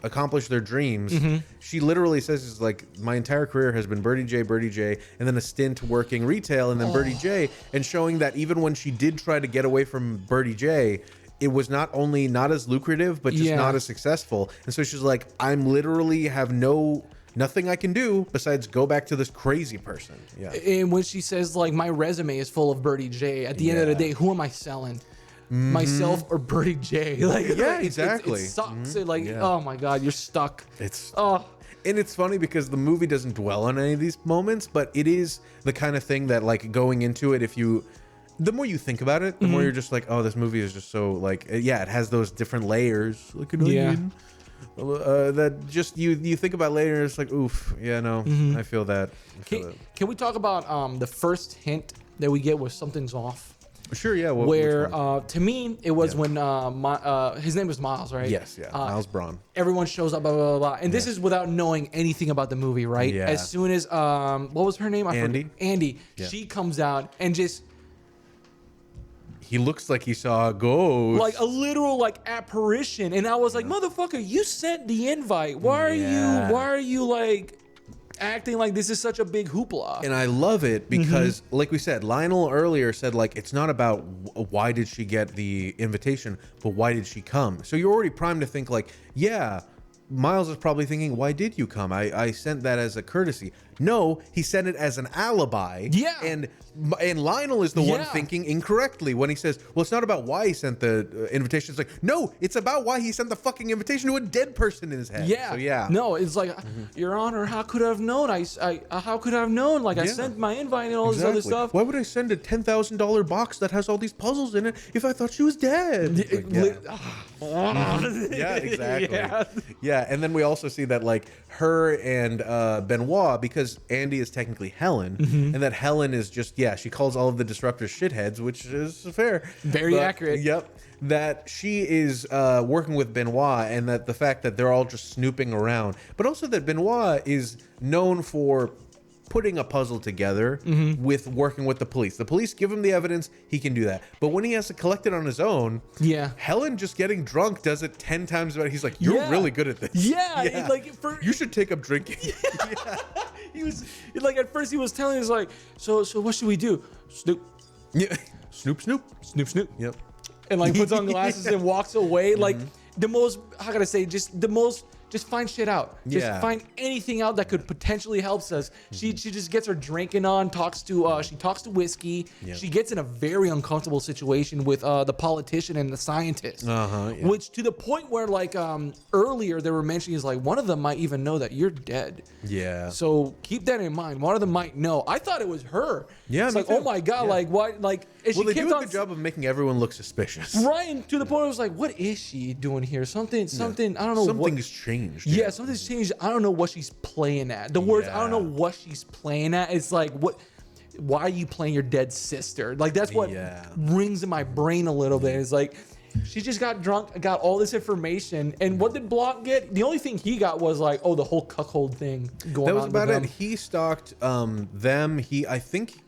accomplish their dreams, she literally says, is like, my entire career has been Birdie J, and then a stint working retail, and then Birdie J, and showing that even when she did try to get away from Birdie J, it was not only not as lucrative, but just not as successful. And so she's like, I'm literally have nothing I can do besides go back to this crazy person. Yeah. And when she says like, my resume is full of Birdie J, at the end of the day, who am I selling? myself or Birdie J. Like, Yeah, exactly. It sucks. Like, oh my God, you're stuck. And it's funny because the movie doesn't dwell on any of these moments, but it is the kind of thing that, like, going into it, the more you think about it, the more you're just like, oh, this movie is just so, like, yeah, it has those different layers, like an onion. That just you think about later, it's like, oof, yeah, no, I feel that. Can we talk about the first hint that we get where something's off? Sure, yeah. To me, it was when his name was Miles, right? Yes, yeah. Miles Bron. Everyone shows up, blah, blah, blah, blah. And this is without knowing anything about the movie, right? Yeah. As soon as, what was her name? Andy. Andy. Yeah. She comes out and just... He looks like he saw a ghost. Like a literal, like, apparition. And I was like, motherfucker, you sent the invite. Why are you, like... acting like this is such a big hoopla. And I love it because, like we said, Lionel earlier said, like, it's not about why did she get the invitation, but why did she come? So you're already primed to think, like, yeah, Miles is probably thinking, why did you come? I sent that as a courtesy. No, he sent it as an alibi. Yeah. And Lionel is the one thinking incorrectly when he says, well, it's not about why he sent the invitation. It's like, no, it's about why he sent the fucking invitation to a dead person in his head. Yeah. So, yeah. No, it's like, Your Honor, how could I have known? How could I have known? Like, I sent my invite and all this other stuff. Why would I send a $10,000 box that has all these puzzles in it if I thought she was dead? Yeah, exactly. Yeah, and then we also see that, like, her and Benoit, because Andy is technically Helen, and that Helen is just, she calls all of the disruptors shitheads, which is fair. Very accurate. Yep. That she is working with Benoit, and that the fact that they're all just snooping around, but also that Benoit is known for putting a puzzle together with working with the police. The police give him the evidence, he can do that. But when he has to collect it on his own, Helen just getting drunk does it 10 times better. He's like, you're really good at this. Yeah. Like, you should take up drinking. He was like, at first he was telling us, like, so what should we do? Snoop. Yeah. Snoop, snoop. Snoop, snoop. Yep. And, like, puts on glasses and walks away. Like, the most, how can I say, just find shit out. Just find anything out that could potentially help us. She just gets her drinking on, talks to Whiskey. She gets in a very uncomfortable situation with the politician and the scientist. Which, to the point where, like, earlier they were mentioning, is like, one of them might even know that you're dead. Yeah. So keep that in mind. One of them might know. I thought it was her. Yeah. It's like, oh my God, like, what? Like, they do a good job of making everyone look suspicious. Right. And to the point where I was like, what is she doing here? Something, I don't know. Something's changed. Yeah, something's changed. I don't know what she's playing at. The words, I don't know what she's playing at. It's like, why are you playing your dead sister? Like, that's what rings in my brain a little bit. It's like, she just got drunk, got all this information. And what did Blanc get? The only thing he got was, like, the whole cuckold thing going on. That was about it. He stalked them. I think...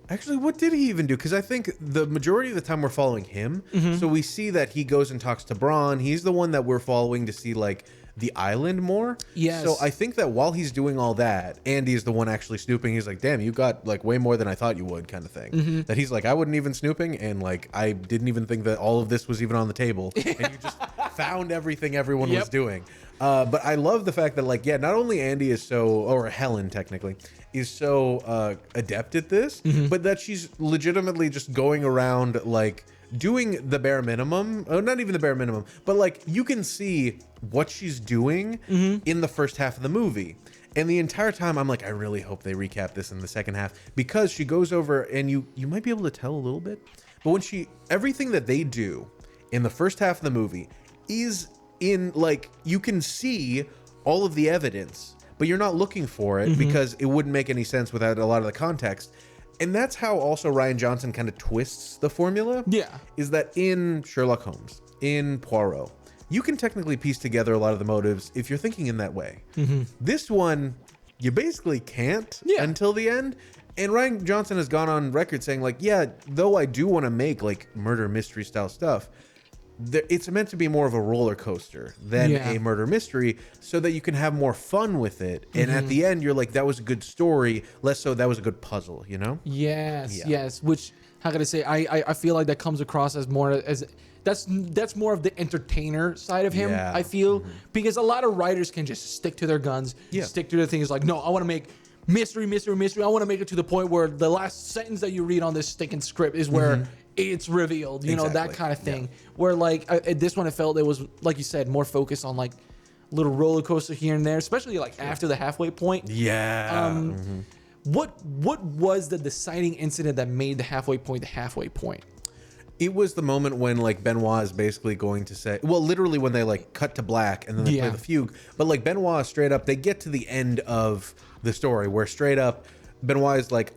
Actually, what did he even do? Because I think the majority of the time we're following him. So we see that he goes and talks to Bron. He's the one that we're following to see, like, the island more. Yes. So I think that while he's doing all that, Andy is the one actually snooping. He's like, damn, you got, like, way more than I thought you would, kind of thing. That he's like, I wouldn't even snooping, and, like, I didn't even think that all of this was even on the table. And you just found everything everyone was doing. But I love the fact that, like, not only Andy is or Helen technically, is so adept at this, but that she's legitimately just going around, like, doing the bare minimum. Not even the bare minimum, but, like, you can see what she's doing in the first half of the movie. And the entire time I'm like, I really hope they recap this in the second half, because she goes over, and you might be able to tell a little bit, but when everything that they do in the first half of the movie is in, like, you can see all of the evidence, but you're not looking for it because it wouldn't make any sense without a lot of the context. And that's how also Rian Johnson kind of twists the formula. Yeah. Is that in Sherlock Holmes, in Poirot, you can technically piece together a lot of the motives if you're thinking in that way. This one, you basically can't until the end. And Rian Johnson has gone on record saying, like, though I do want to make, like, murder mystery style stuff, it's meant to be more of a roller coaster than a murder mystery, so that you can have more fun with it. And at the end, you're like, that was a good story, less so that was a good puzzle, you know? Yes. Which, how can I say, I feel like that comes across as more as that's more of the entertainer side of him, I feel, because a lot of writers can just stick to their guns, stick to their things, like, no, I want to make mystery. I want to make it to the point where the last sentence that you read on this stinking script is where it's revealed, you know, that Exactly. kind of thing. Where like at this one, it felt it was, like you said, more focused on like little roller coaster here and there, especially like after the halfway point. Yeah. What was the deciding incident that made the halfway point the halfway point? It was the moment when like Benoit is basically going to say, well, literally when they like cut to black and then they play the fugue. But like Benoit straight up, they get to the end of the story where straight up Benoit is like,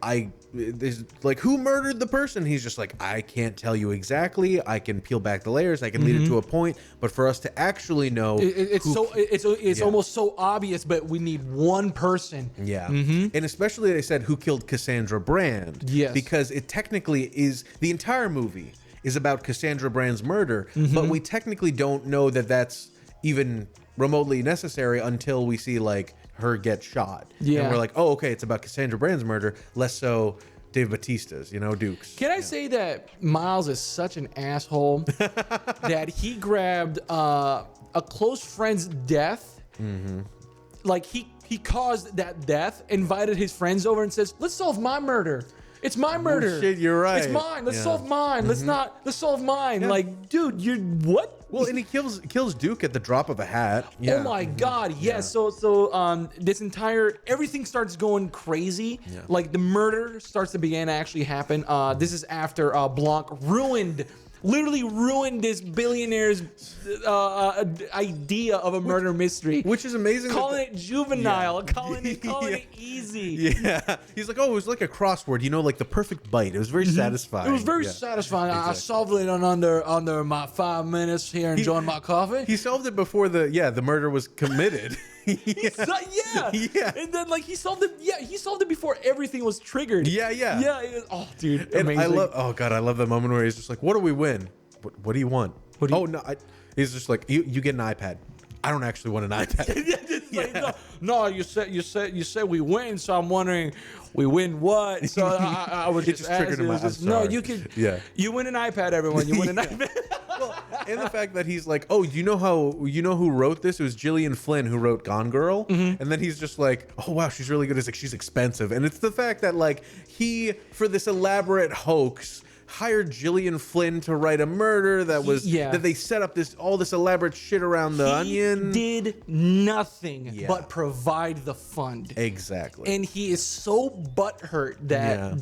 there's like, who murdered the person? He's just like, I can't tell you exactly. I can peel back the layers. I can lead it to a point. But for us to actually know, it's almost so obvious, but we need one person. Yeah. And especially they said who killed Cassandra Brand. Yes. Because it technically is, the entire movie is about Cassandra Brand's murder, but we technically don't know that that's even remotely necessary until we see like her get shot. Yeah. And we're like, oh, okay, it's about Cassandra Brand's murder, less so Dave Bautista's, you know, Duke's. Can I say that Miles is such an asshole that he grabbed a close friend's death, like he caused that death, invited his friends over and says, let's solve my murder. It's my murder. Oh, shit, you're right. It's mine. Let's solve mine. Let's solve mine. Yeah. Like, dude, you're what? Well, and he kills Duke at the drop of a hat. Yeah. Oh my God! Yes. Yeah. So this entire everything starts going crazy. Yeah. Like the murder starts to begin to actually happen. This is after Blanc literally ruined this billionaire's idea of a murder mystery, which is amazing. Calling it juvenile, calling it easy. Yeah, he's like, oh, it was like a crossword, you know, like the perfect bite. It was very satisfying. It was very satisfying. Exactly. I solved it in under my 5 minutes here, enjoying my coffee. He solved it before the murder was committed. Yeah. And then like he solved it. Yeah, he solved it before everything was triggered. Yeah. Oh, dude, and amazing. I love the moment where he's just like, what do we win? What do you want? He's just like, you get an iPad. I don't actually want an iPad. No, you said we win, so I'm wondering, we win what? So I was just triggered him. No, you could. Yeah. You win an iPad, everyone. You win an iPad. Well, and the fact that he's like, oh, you know who wrote this? It was Gillian Flynn who wrote Gone Girl. And then he's just like, oh wow, she's really good. It's like, she's expensive. And it's the fact that like he, for this elaborate hoax, hired Gillian Flynn to write a murder that was that they set up all this elaborate shit around the onion. Did nothing but provide the fund. Exactly. And he is so butthurt that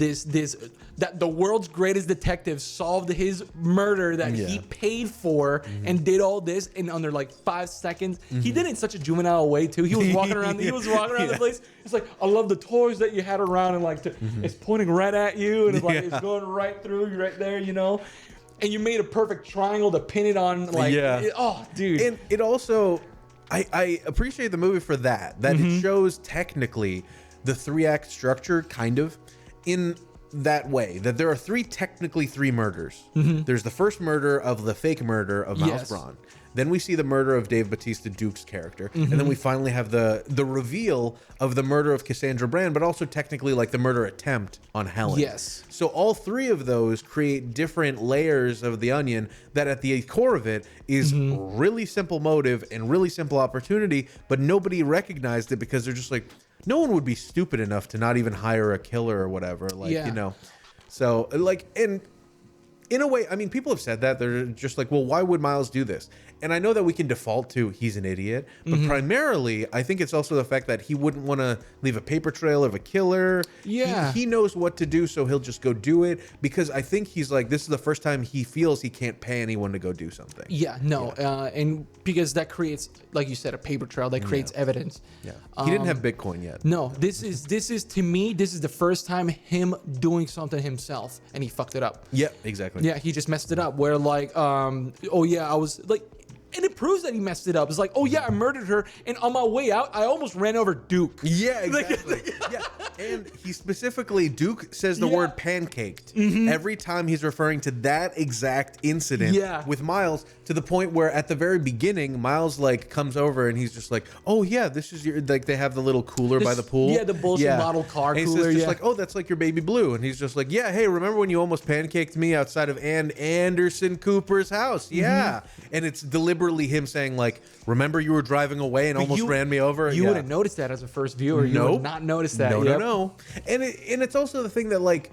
that the world's greatest detective solved his murder that he paid for and did all this in under like 5 seconds. He did it in such a juvenile way too. He was walking around. He was walking around the place. It's like, I love the toys that you had around, and like it's pointing right at you, and it's like it's going right through you right there, you know. And you made a perfect triangle to pin it on. Like, oh, dude. And it also, I appreciate the movie for that. That it shows technically the 3-act structure, kind of, in that way, that there are technically three murders. There's the first murder of the fake murder of Miles Bron. Then we see the murder of Dave Bautista Duke's character. And then we finally have the reveal of the murder of Cassandra Brand, but also technically like the murder attempt on Helen. Yes. So all three of those create different layers of the onion that at the core of it is really simple motive and really simple opportunity, but nobody recognized it because they're just like, no one would be stupid enough to not even hire a killer or whatever. Like, you know, so like, and in a way, I mean, people have said that. They're just like, well, why would Miles do this? And I know that we can default to he's an idiot, but primarily, I think it's also the fact that he wouldn't want to leave a paper trail of a killer. Yeah. He knows what to do, so he'll just go do it, because I think he's like, this is the first time he feels he can't pay anyone to go do something. Yeah, no. And because that creates, like you said, a paper trail that creates evidence. Yeah. He didn't have Bitcoin yet. No, this is to me, this is the first time him doing something himself, and he fucked it up. Yeah, exactly. Yeah, he just messed it up. Where like, oh yeah, I was like, and it proves that he messed it up. It's like, oh yeah, I murdered her, and on my way out, I almost ran over Duke. Yeah, exactly. Yeah, and he specifically, Duke says the word pancaked every time he's referring to that exact incident with Miles, to the point where at the very beginning, Miles like comes over and he's just like, oh yeah, this is your, like they have the little cooler by the pool. Yeah, the bullshit model car and cooler. He's just like, oh, that's like your baby blue. And he's just like, yeah, hey, remember when you almost pancaked me outside of Ann Anderson Cooper's house? Yeah. And it's deliberately him saying like, remember you were driving away and almost ran me over? You wouldn't notice that as a first viewer. You would not notice that. No. And it's also the thing that like,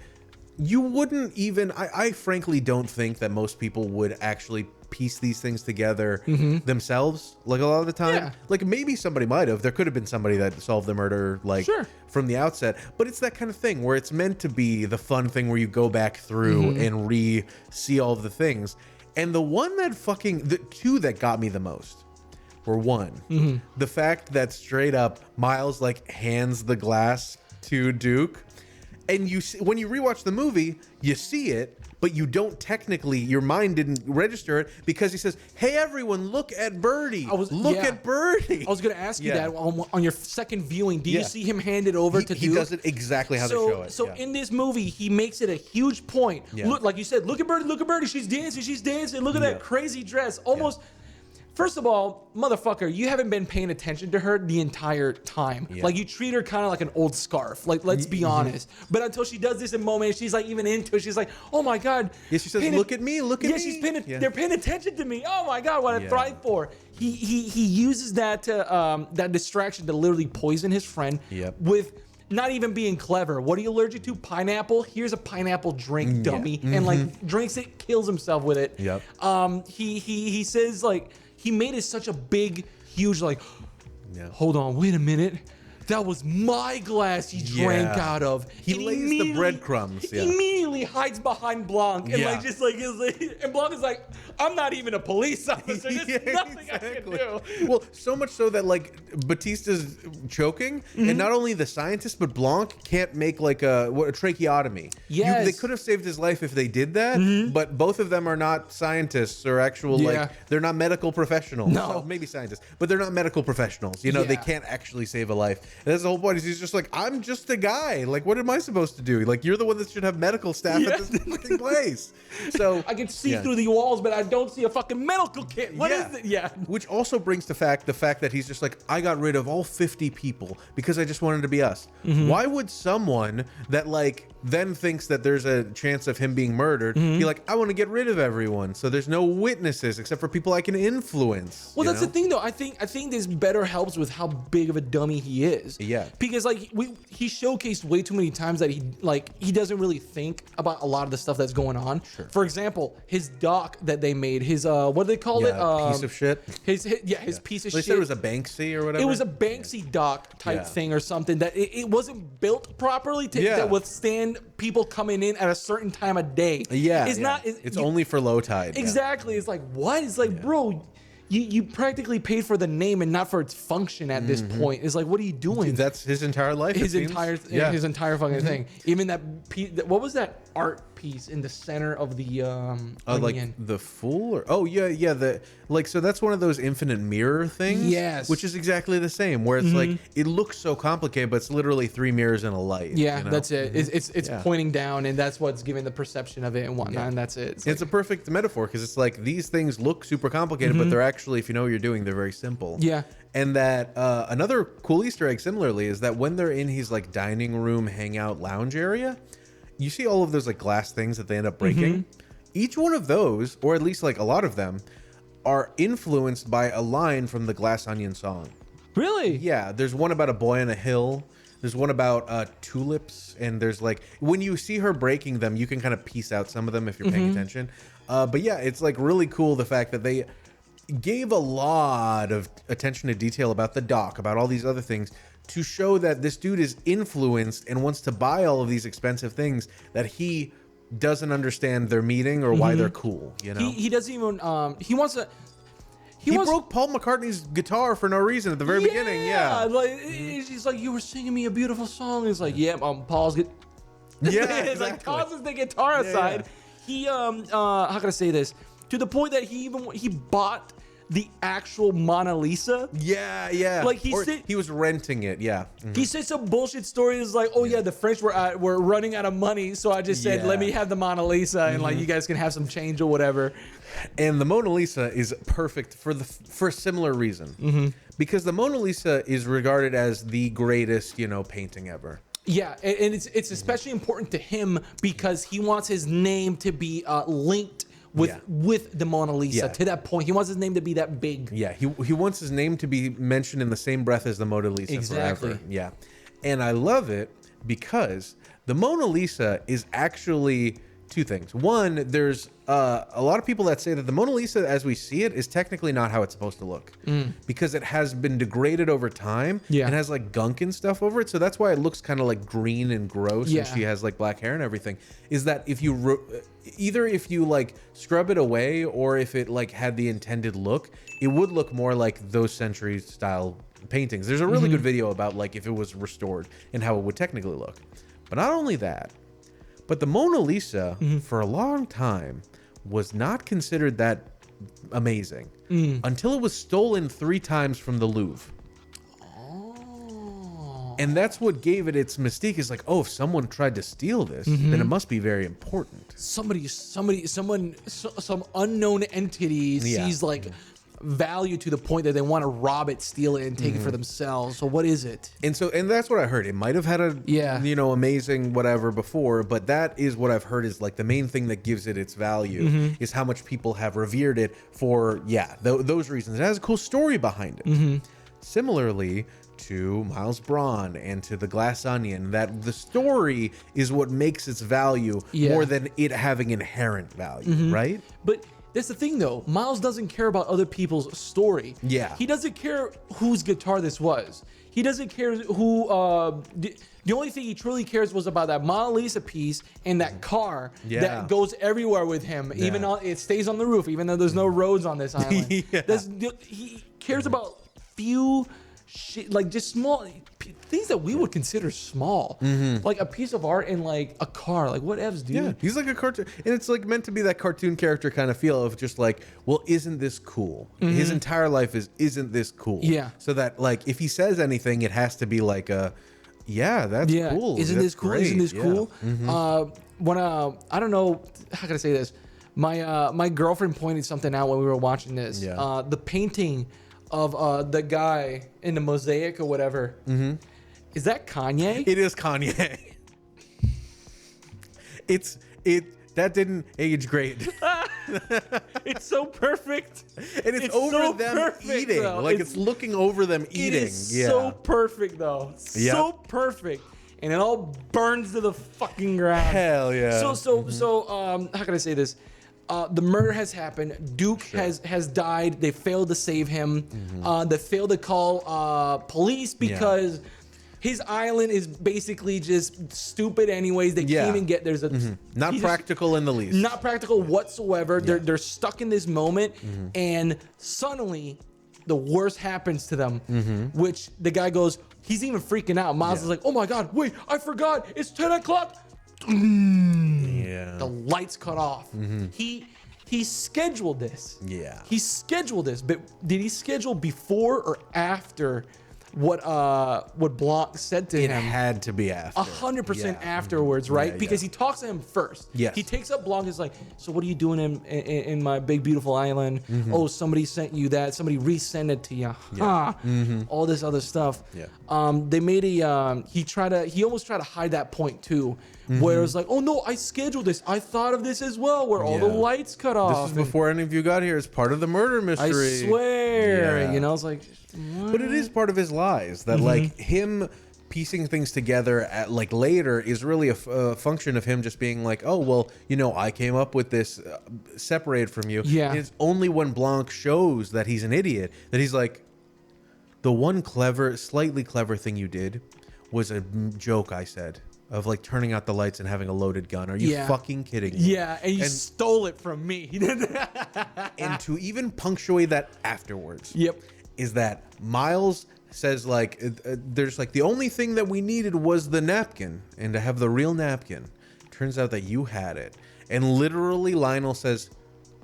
you wouldn't even. I frankly don't think that most people would actually piece these things together themselves. Like a lot of the time, like maybe somebody might have. There could have been somebody that solved the murder, like from the outset. But it's that kind of thing where it's meant to be the fun thing where you go back through and see all of the things. And the two that got me the most were one, the fact that straight up Miles like hands the glass to Duke, and you see, when you rewatch the movie, you see it, but you don't technically, your mind didn't register it because he says, "Hey everyone, look at Birdie. Look at Birdie." I was going to ask you that on your second viewing. Do you see him hand it over to Duke? He does it exactly how they show it. So in this movie, he makes it a huge point. Look, like you said, look at Birdie, look at Birdie. She's dancing. Look at that crazy dress. Almost. First of all, motherfucker, you haven't been paying attention to her the entire time. Like, you treat her kind of like an old scarf. Like, let's be honest. But until she does this in moment, she's like even into it. She's like, oh my God. Yeah, she says, look at me, look at me. They're paying attention to me. Oh my God, what I thrive for. He uses that to, that distraction to literally poison his friend with not even being clever. What are you allergic to? Pineapple? Here's a pineapple drink, dummy. And like drinks it, kills himself with it. He says like, he made it such a big, huge, like, hold on, wait a minute. That was my glass he drank out of. He lays the breadcrumbs. He immediately hides behind Blanc and like just like and Blanc is like, I'm not even a police officer. There's nothing I can do. Well, so much so that like Batista's choking, and not only the scientist but Blanc can't make like a tracheotomy. They could have saved his life if they did that, but both of them are not scientists or actual like they're not medical professionals. No, well, maybe scientists, but they're not medical professionals. You know, they can't actually save a life. And that's the whole point. He's just like, I'm just a guy. Like, what am I supposed to do? Like, you're the one that should have medical staff at this fucking place. So I can see through the walls, but I don't see a fucking medical kit. What is it? Which also brings the fact that he's just like, I got rid of all 50 people because I just wanted to be us. Why would someone that like then thinks that there's a chance of him being murdered be like, I want to get rid of everyone, so there's no witnesses except for people I can influence? Well, that's the thing though. I think this better helps with how big of a dummy he is. Because like he showcased way too many times that he doesn't really think about a lot of the stuff that's going on. For example, his doc that they made, his what do they call it? Piece of shit. His piece of shit. They said it was a Banksy or whatever. It was a Banksy doc type thing or something that it wasn't built properly to withstand people coming in at a certain time of day. It's only for low tide. Exactly. It's like, what? It's like, bro, you practically paid for the name and not for its function at this point. It's like, what are you doing? Dude, that's his entire life. His entire fucking thing. Even that piece. What was that art piece in the center of the like the Fool? Or the like. So that's one of those infinite mirror things. Yes. Which is exactly the same. Where it's like it looks so complicated, but it's literally 3 mirrors and a light. Yeah, you know? that's it. It's pointing down, and that's what's giving the perception of it and whatnot. And that's it. It's a perfect metaphor because it's like these things look super complicated, but they're actually, if you know what you're doing, they're very simple. Yeah. And that another cool Easter egg similarly is that when they're in his like dining room hangout lounge area, you see all of those like glass things that they end up breaking. Each one of those, or at least like a lot of them, are influenced by a line from the Glass Onion song. Really? Yeah, there's one about a boy on a hill. There's one about tulips, and there's like when you see her breaking them, you can kind of piece out some of them if you're paying attention. But yeah, it's like really cool the fact that they gave a lot of attention to detail about the doc, about all these other things, to show that this dude is influenced and wants to buy all of these expensive things that he doesn't understand their meaning or why they're cool. You know, he doesn't even he wants to. He broke Paul McCartney's guitar for no reason at the very beginning. Yeah, like he's like, you were singing me a beautiful song. It's like, Paul's get. Yeah, it's exactly. like tosses the guitar aside. He how can I say this? To the point that he bought the actual Mona Lisa. Yeah. Like he was renting it. Yeah. He said some bullshit story. Is like, the French were running out of money, so I just said, let me have the Mona Lisa, and like you guys can have some change or whatever. And the Mona Lisa is perfect for a similar reason, because the Mona Lisa is regarded as the greatest, painting ever. Yeah, and it's especially important to him because he wants his name to be linked with the Mona Lisa to that point. He wants his name to be that big. Yeah, he wants his name to be mentioned in the same breath as the Mona Lisa forever. Yeah, and I love it because The Mona Lisa is actually two things. One, there's a lot of people that say that the Mona Lisa as we see it is technically not how it's supposed to look because it has been degraded over time and has like gunk and stuff over it. So that's why it looks kind of like green and gross and she has like black hair and everything. Is that if you either if you like scrub it away or if it like had the intended look, it would look more like those century style paintings. There's a really good video about like if it was restored and how it would technically look. But not only that, but the Mona Lisa, for a long time, was not considered that amazing until it was stolen 3 times from the Louvre. Oh. And that's what gave it its mystique. Is like, oh, if someone tried to steal this, then it must be very important. Some unknown entity sees like value to the point that they want to rob it, steal it, and take it for themselves. So what is it? And that's what I heard. It might have had a amazing whatever before, but that is what I've heard is like the main thing that gives it its value is how much people have revered it for those reasons. It has a cool story behind it. Similarly to Miles Bron and to the Glass Onion, that the story is what makes its value more than it having inherent value, right? But that's the thing, though. Miles doesn't care about other people's story. Yeah. He doesn't care whose guitar this was. He doesn't care who... the only thing he truly cares was about that Mona Lisa piece and that car that goes everywhere with him. Even though it stays on the roof, even though there's no roads on this island. He cares about few... like just small things that we would consider small, like a piece of art and like a car. Like what evs, dude? Yeah, he's like a cartoon, and it's like meant to be that cartoon character kind of feel of just like, well, isn't this cool? His entire life isn't this cool? Yeah. So that like if he says anything, it has to be like a, that's cool. Isn't this cool? Isn't this cool? When I don't know how can I say this. My girlfriend pointed something out when we were watching this. The painting of the guy in the mosaic or whatever. Is that Kanye? It is Kanye. That didn't age great. It's so perfect. And it's over so them perfect, eating. Though. Like it's looking over them eating. It is so perfect though. So perfect. And it all burns to the fucking ground. Hell yeah. So how can I say this? The murder has happened. Duke has died. They failed to save him. They failed to call police because his island is basically just stupid anyways. They can't even get not practical in the least. Not practical whatsoever. They're stuck in this moment, and suddenly the worst happens to them. Which the guy goes, he's even freaking out. Miles is like, oh my god, wait, I forgot. It's 10 o'clock. The lights cut off. He scheduled this. He scheduled this, but did he schedule before or after what Blanc said to him? It had to be after. 100% afterwards, right? Because he talks to him first. He takes up Blanc. Is like, so what are you doing in my big beautiful island? Oh, somebody sent you that. Somebody resent it to you. All this other stuff. They made a. He almost tried to hide that point too. Where it's like, oh no, I scheduled this. I thought of this as well, where all the lights cut off. This is before any of you got here. It's part of the murder mystery. I swear. You know, it's like, what? But it is part of his lies that like him piecing things together at like later is really a function of him just being like, oh well, you know, I came up with this separated from you. And it's only when Blanc shows that he's an idiot that he's like, the one slightly clever thing you did was a joke I said. Of like turning out the lights and having a loaded gun. Are you fucking kidding me? Yeah, and you stole it from me. And to even punctuate that afterwards, is that Miles says like, there's like the only thing that we needed was the napkin, and to have the real napkin. Turns out that you had it, and literally Lionel says,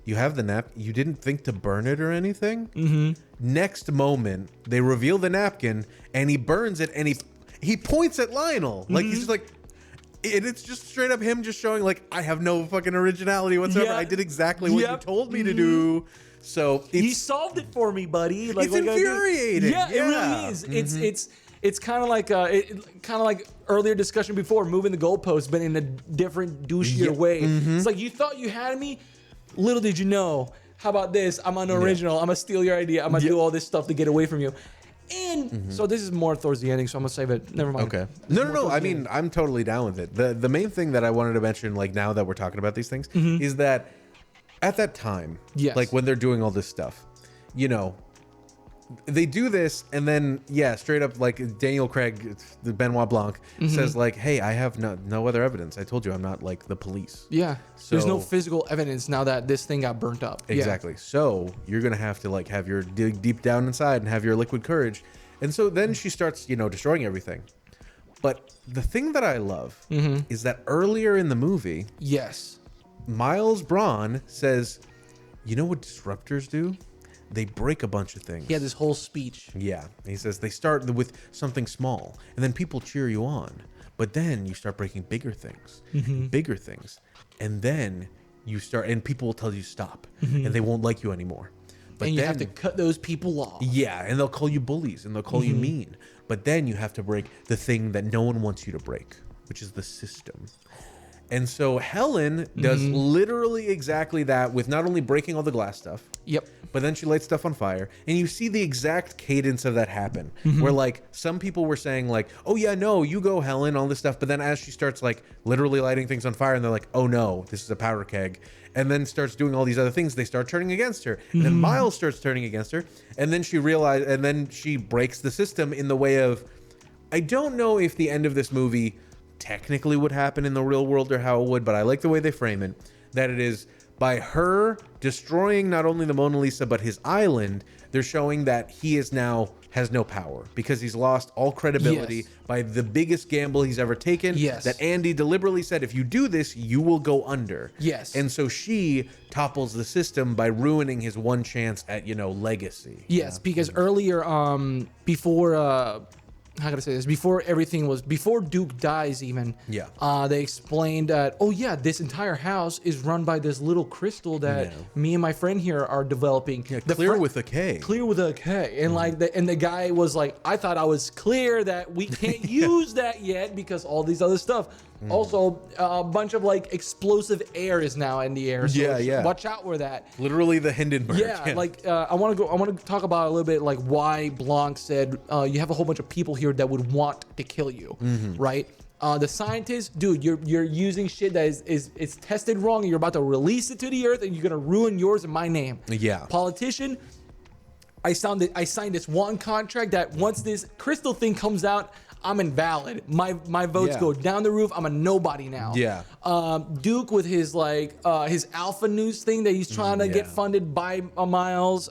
"You have the napkin. You didn't think to burn it or anything." Next moment, they reveal the napkin, and he burns it, and he points at Lionel. Like he's just like, and it's just straight up him just showing like, I have no fucking originality whatsoever. I did exactly what you told me to do. So you solved it for me, buddy. Like, it's infuriating. Yeah, it really is. It's kind of like earlier discussion before, moving the goalposts, but in a different douchier way. It's like, you thought you had me. Little did you know. How about this? I'm unoriginal. I'm gonna steal your idea. I'm gonna do all this stuff to get away from you. And so this is more towards the ending, so I'm gonna save it. Never mind. Okay. No. I mean, I'm totally down with it. The main thing that I wanted to mention, like now that we're talking about these things, is that at that time, like when they're doing all this stuff, you know, they do this, and then straight up, like Daniel Craig, the Benoit Blanc, says like, "Hey, I have no other evidence. I told you I'm not like the police." Yeah. So, there's no physical evidence now that this thing got burnt up. Exactly. So you're gonna have to like have your dig deep down inside and have your liquid courage, and so then she starts, you know, destroying everything. But the thing that I love is that earlier in the movie, Miles Bron says, "You know what disruptors do? They break a bunch of things." He had this whole speech. Yeah. He says they start with something small, and then people cheer you on. But then you start breaking bigger things, and then you start, and people will tell you stop, and they won't like you anymore. But and you have to cut those people off. Yeah, and they'll call you bullies, and they'll call you mean. But then you have to break the thing that no one wants you to break, which is the system. And so Helen does literally exactly that with not only breaking all the glass stuff, but then she lights stuff on fire. And you see the exact cadence of that happen, where like some people were saying like, "Oh yeah, no, you go, Helen," all this stuff. But then as she starts like literally lighting things on fire, and they're like, "Oh no, this is a powder keg," and then starts doing all these other things, they start turning against her. And then Miles starts turning against her, and then she breaks the system in the way of, I don't know if the end of this movie technically would happen in the real world or how it would, but I like the way they frame it, that it is by her destroying not only the Mona Lisa but his island, they're showing that he is now has no power because he's lost all credibility by the biggest gamble he's ever taken. That Andy deliberately said, if you do this, you will go under. And so she topples the system by ruining his one chance at, you know, legacy. Because earlier, before how can I say this? Before Duke dies, even, they explained that, oh yeah, this entire house is run by this little crystal that me and my friend here are developing. Clear with a K. Clear with a K. And like, the guy was like, I thought I was clear that we can't use that yet because all these other stuff. Also, a bunch of like explosive air is now in the air. So watch out for that. Literally the Hindenburg. Like I want to talk about a little bit like why Blanc said you have a whole bunch of people here that would want to kill you, right? The scientists, dude, you're using shit that is tested wrong, and you're about to release it to the earth, and you're gonna ruin yours and my name. Politician, I signed this one contract that once this crystal thing comes out, I'm invalid. My votes go down the roof. I'm a nobody now. Duke with his like his Alpha News thing that he's trying to get funded by Miles.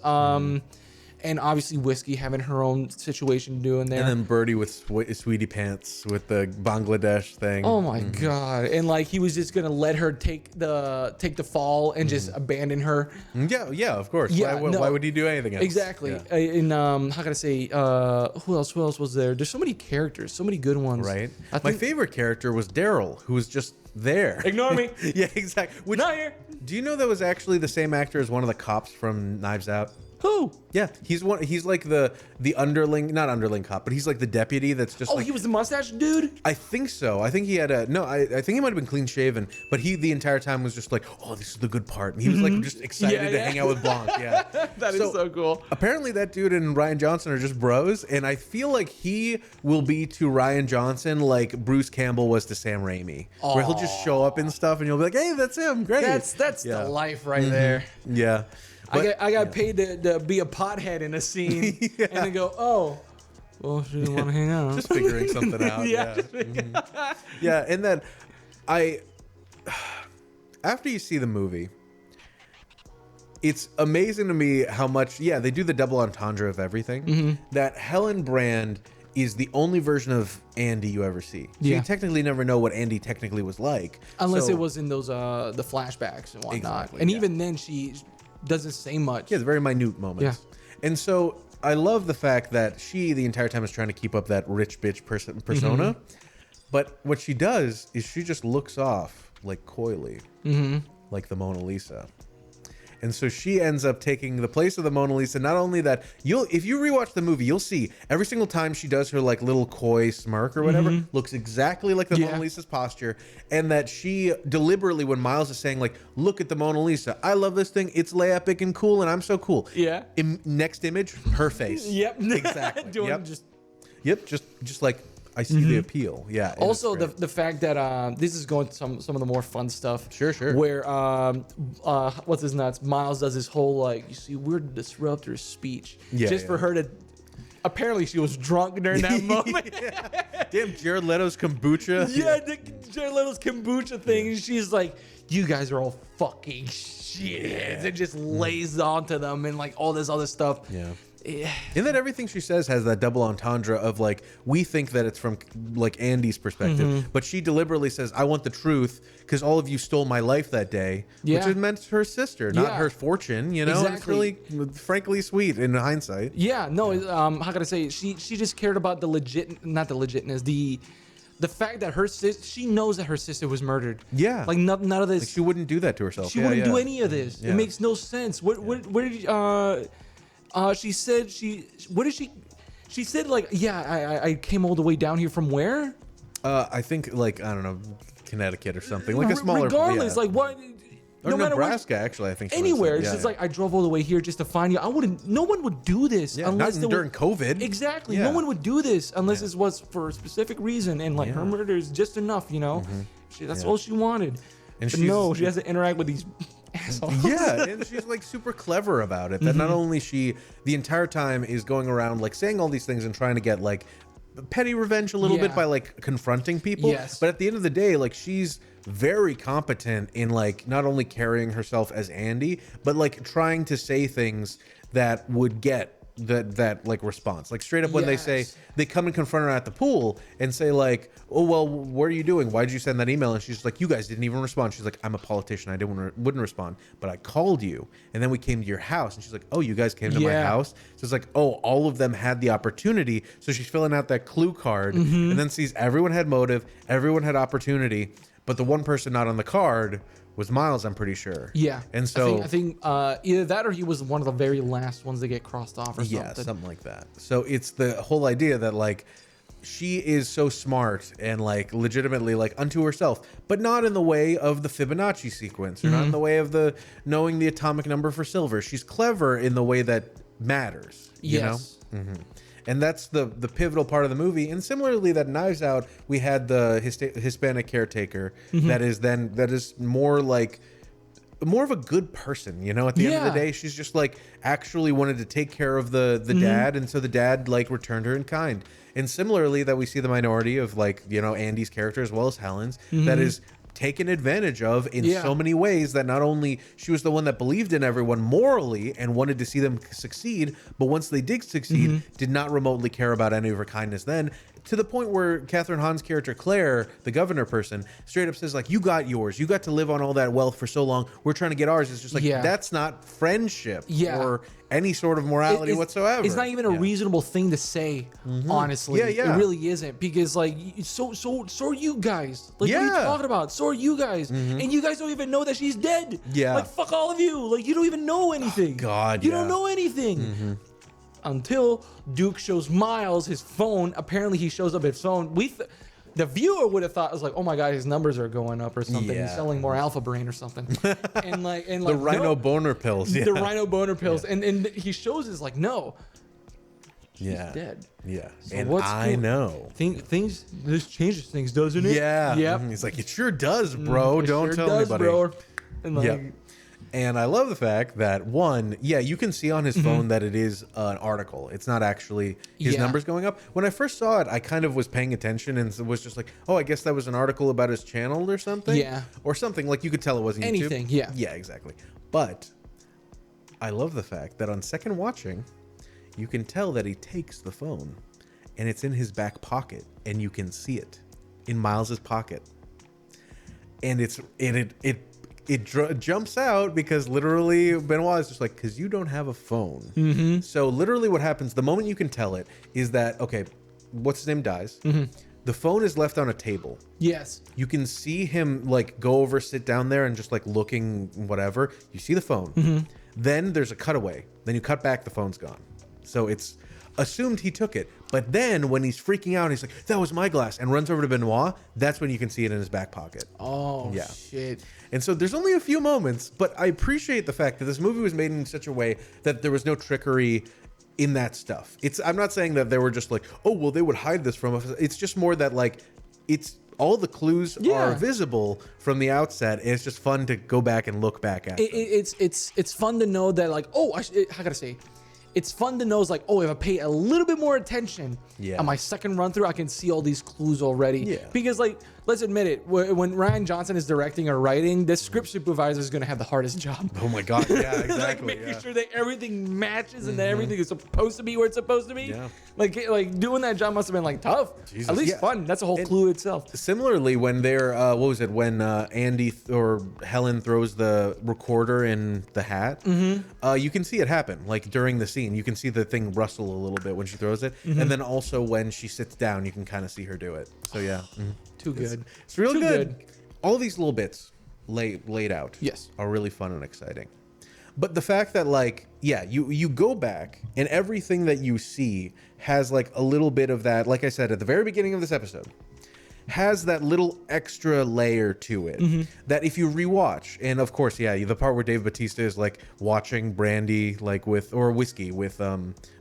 And obviously Whiskey having her own situation doing there. And then Birdie with Sweetie Pants with the Bangladesh thing. Oh my god! And like he was just gonna let her take the fall and just abandon her. Yeah, of course. Why would he do anything else? Exactly. And how can I say? Who else was there? There's so many characters, so many good ones. Right. My favorite character was Daryl, who was just there. Ignore me. Yeah, exactly. Not here. Do you know that was actually the same actor as one of the cops from Knives Out? Who? Yeah, he's like the underling, not underling cop, but he's like the deputy that's just. Oh, like, he was the mustache dude? I think so. I think he had I think he might have been clean shaven, but he the entire time was just like, oh, this is the good part. And he was like just excited to hang out with Blanc. Yeah, that is so cool. Apparently, that dude and Rian Johnson are just bros, and I feel like he will be to Rian Johnson like Bruce Campbell was to Sam Raimi, where he'll just show up and stuff, and you'll be like, hey, that's him. Great. That's the life right there. Yeah. But, I got paid to be a pothead in a scene and then go, oh, well, she didn't want to hang out. Just figuring something out. Yeah, and then after you see the movie, it's amazing to me how much, they do the double entendre of everything. That Helen Brand is the only version of Andy you ever see. So you technically never know what Andy technically was like. Unless it was in those the flashbacks and whatnot. Exactly, and even then she doesn't say much. Yeah, it's very minute moments. And so I love the fact that she the entire time is trying to keep up that rich bitch persona. But what she does is she just looks off like coyly, like the Mona Lisa. And so she ends up taking the place of the Mona Lisa. Not only that, if you rewatch the movie, you'll see every single time she does her like little coy smirk or whatever, looks exactly like the Mona Lisa's posture. And that she deliberately, when Miles is saying like, look at the Mona Lisa, I love this thing, it's lay epic and cool, and I'm so cool. Yeah. Next image, her face. Yep. Exactly. Doing just like, I see the appeal. Yeah. Also, the fact that this is going to some of the more fun stuff. Sure. Where what's his nuts? Miles does his whole like, you see, we're the Disruptors speech. Just for her to. Apparently, she was drunk during that moment. Damn, Jared Leto's kombucha. Yeah, the Jared Leto's kombucha thing. And she's like, you guys are all fucking shit. And just lays onto them and like all this other stuff. Yeah. And that everything she says has that double entendre of like, we think that it's from like Andy's perspective, but she deliberately says, I want the truth because all of you stole my life that day, which is meant her sister, not her fortune, you know? Exactly. It's really, frankly, sweet in hindsight. Yeah, no, how can I say it? She just cared about the legitness, the fact that she knows that her sister was murdered. Yeah. Like none of this. Like she wouldn't do that to herself. She wouldn't do any of this. It makes no sense. Where did she said she said like, I came all the way down here from where? I think like, I don't know, Connecticut or something, like a smaller. Regardless, like what? Or no matter Nebraska, actually, I think. Anywhere, it's just like I drove all the way here just to find you. No one would do this unless not during COVID. Exactly, no one would do this unless it was for a specific reason, and like her murder is just enough, you know. That's all she wanted. And she has to interact with these assholes. Yeah, and she's like super clever about it. That not only she the entire time is going around like saying all these things and trying to get like petty revenge a little bit by like confronting people. But at the end of the day, like she's very competent in like not only carrying herself as Andy, but like trying to say things that would get that like response. Like straight up when they come and confront her at the pool and say like, oh well, what are you doing, why did you send that email? And she's like, you guys didn't even respond. She's like, I'm a politician, I wouldn't respond, but I called you and then we came to your house. And she's like, oh, you guys came to my house? So it's like, oh, all of them had the opportunity. So she's filling out that clue card and then sees everyone had motive, everyone had opportunity, but the one person not on the card was Miles, I'm pretty sure. Yeah. And so I think either that or he was one of the very last ones that get crossed off or something. Yeah, something like that. So it's the whole idea that like she is so smart and like legitimately like unto herself, but not in the way of the Fibonacci sequence or not in the way of the knowing the atomic number for silver. She's clever in the way that matters, you know? And that's the pivotal part of the movie. And similarly, that Knives Out, we had the Hispanic caretaker that is more like more of a good person, you know. At the end of the day, she's just like actually wanted to take care of the dad, and so the dad like returned her in kind. And similarly, that we see the minority of like, you know, Andy's character as well as Helen's that is taken advantage of in so many ways, that not only she was the one that believed in everyone morally and wanted to see them succeed, but once they did succeed, did not remotely care about any of her kindness then, to the point where Kathryn Hahn's character Claire, the governor person, straight up says like, you got yours, you got to live on all that wealth for so long, we're trying to get ours. It's just like, that's not friendship or any sort of morality whatsoever. It's not even a reasonable thing to say, honestly. It really isn't, because like, so are you guys. Like, what are you talking about? So are you guys. And you guys don't even know that she's dead. Like, fuck all of you. Like, you don't even know anything. Oh, God, you don't know anything. Until Duke shows Miles his phone. Apparently he shows up his phone. The viewer would have thought, it was like, oh my God, his numbers are going up or something. He's selling more Alpha Brain or something. and like the Rhino boner pills. The Rhino boner pills. And he shows is like, no, she's dead. Yeah. So and I know. This changes things, doesn't it? Yeah. Yep. He's like, it sure does, bro. Don't tell anybody. Bro. And like, and I love the fact that you can see on his phone that it is an article. It's not actually his numbers going up. When I first saw it, I kind of was paying attention and was just like, oh, I guess that was an article about his channel or something. Yeah. Or something. Like, you could tell it wasn't anything. YouTube. Yeah. Yeah, exactly. But I love the fact that on second watching, you can tell that he takes the phone and it's in his back pocket and you can see it in Miles's pocket. And it jumps out because literally Benoit is just like, because you don't have a phone. So literally what happens the moment you can tell it is that, okay, what's his name dies. The The phone is left on a table. Yes. You can see him like go over, sit down there, and just like looking whatever. You see the phone. Then there's a cutaway. Then you cut back, the phone's gone. So it's assumed he took it. But then when he's freaking out, he's like, that was my glass, and runs over to Benoit. That's when you can see it in his back pocket. Oh, shit. And so there's only a few moments, but I appreciate the fact that this movie was made in such a way that there was no trickery in that stuff. I'm not saying that they were just like, oh, well, they would hide this from us. It's just more that like, it's all the clues are visible from the outset, and it's just fun to go back and look back at. It's fun to know that like, oh, I gotta say, it's fun to know, it's like, oh, if I pay a little bit more attention on my second run through, I can see all these clues already. Yeah. Because like, let's admit it, when Rian Johnson is directing or writing, the script supervisor is going to have the hardest job. Oh my God, yeah, exactly. Like making sure that everything matches and that everything is supposed to be where it's supposed to be. Yeah. Like doing that job must have been like tough. Jesus. At least fun. That's a whole clue itself. Similarly, when they're, what was it, when Andy or Helen throws the recorder in the hat, you can see it happen. Like during the scene, you can see the thing rustle a little bit when she throws it. And then also when she sits down, you can kind of see her do it. So yeah. Too good. It's real good. All these little bits laid out are really fun and exciting. But the fact that like, yeah, you go back and everything that you see has like a little bit of that, like I said at the very beginning of this episode, has that little extra layer to it that if you rewatch, and of course, yeah, the part where Dave Bautista is like watching brandy like with, or whiskey with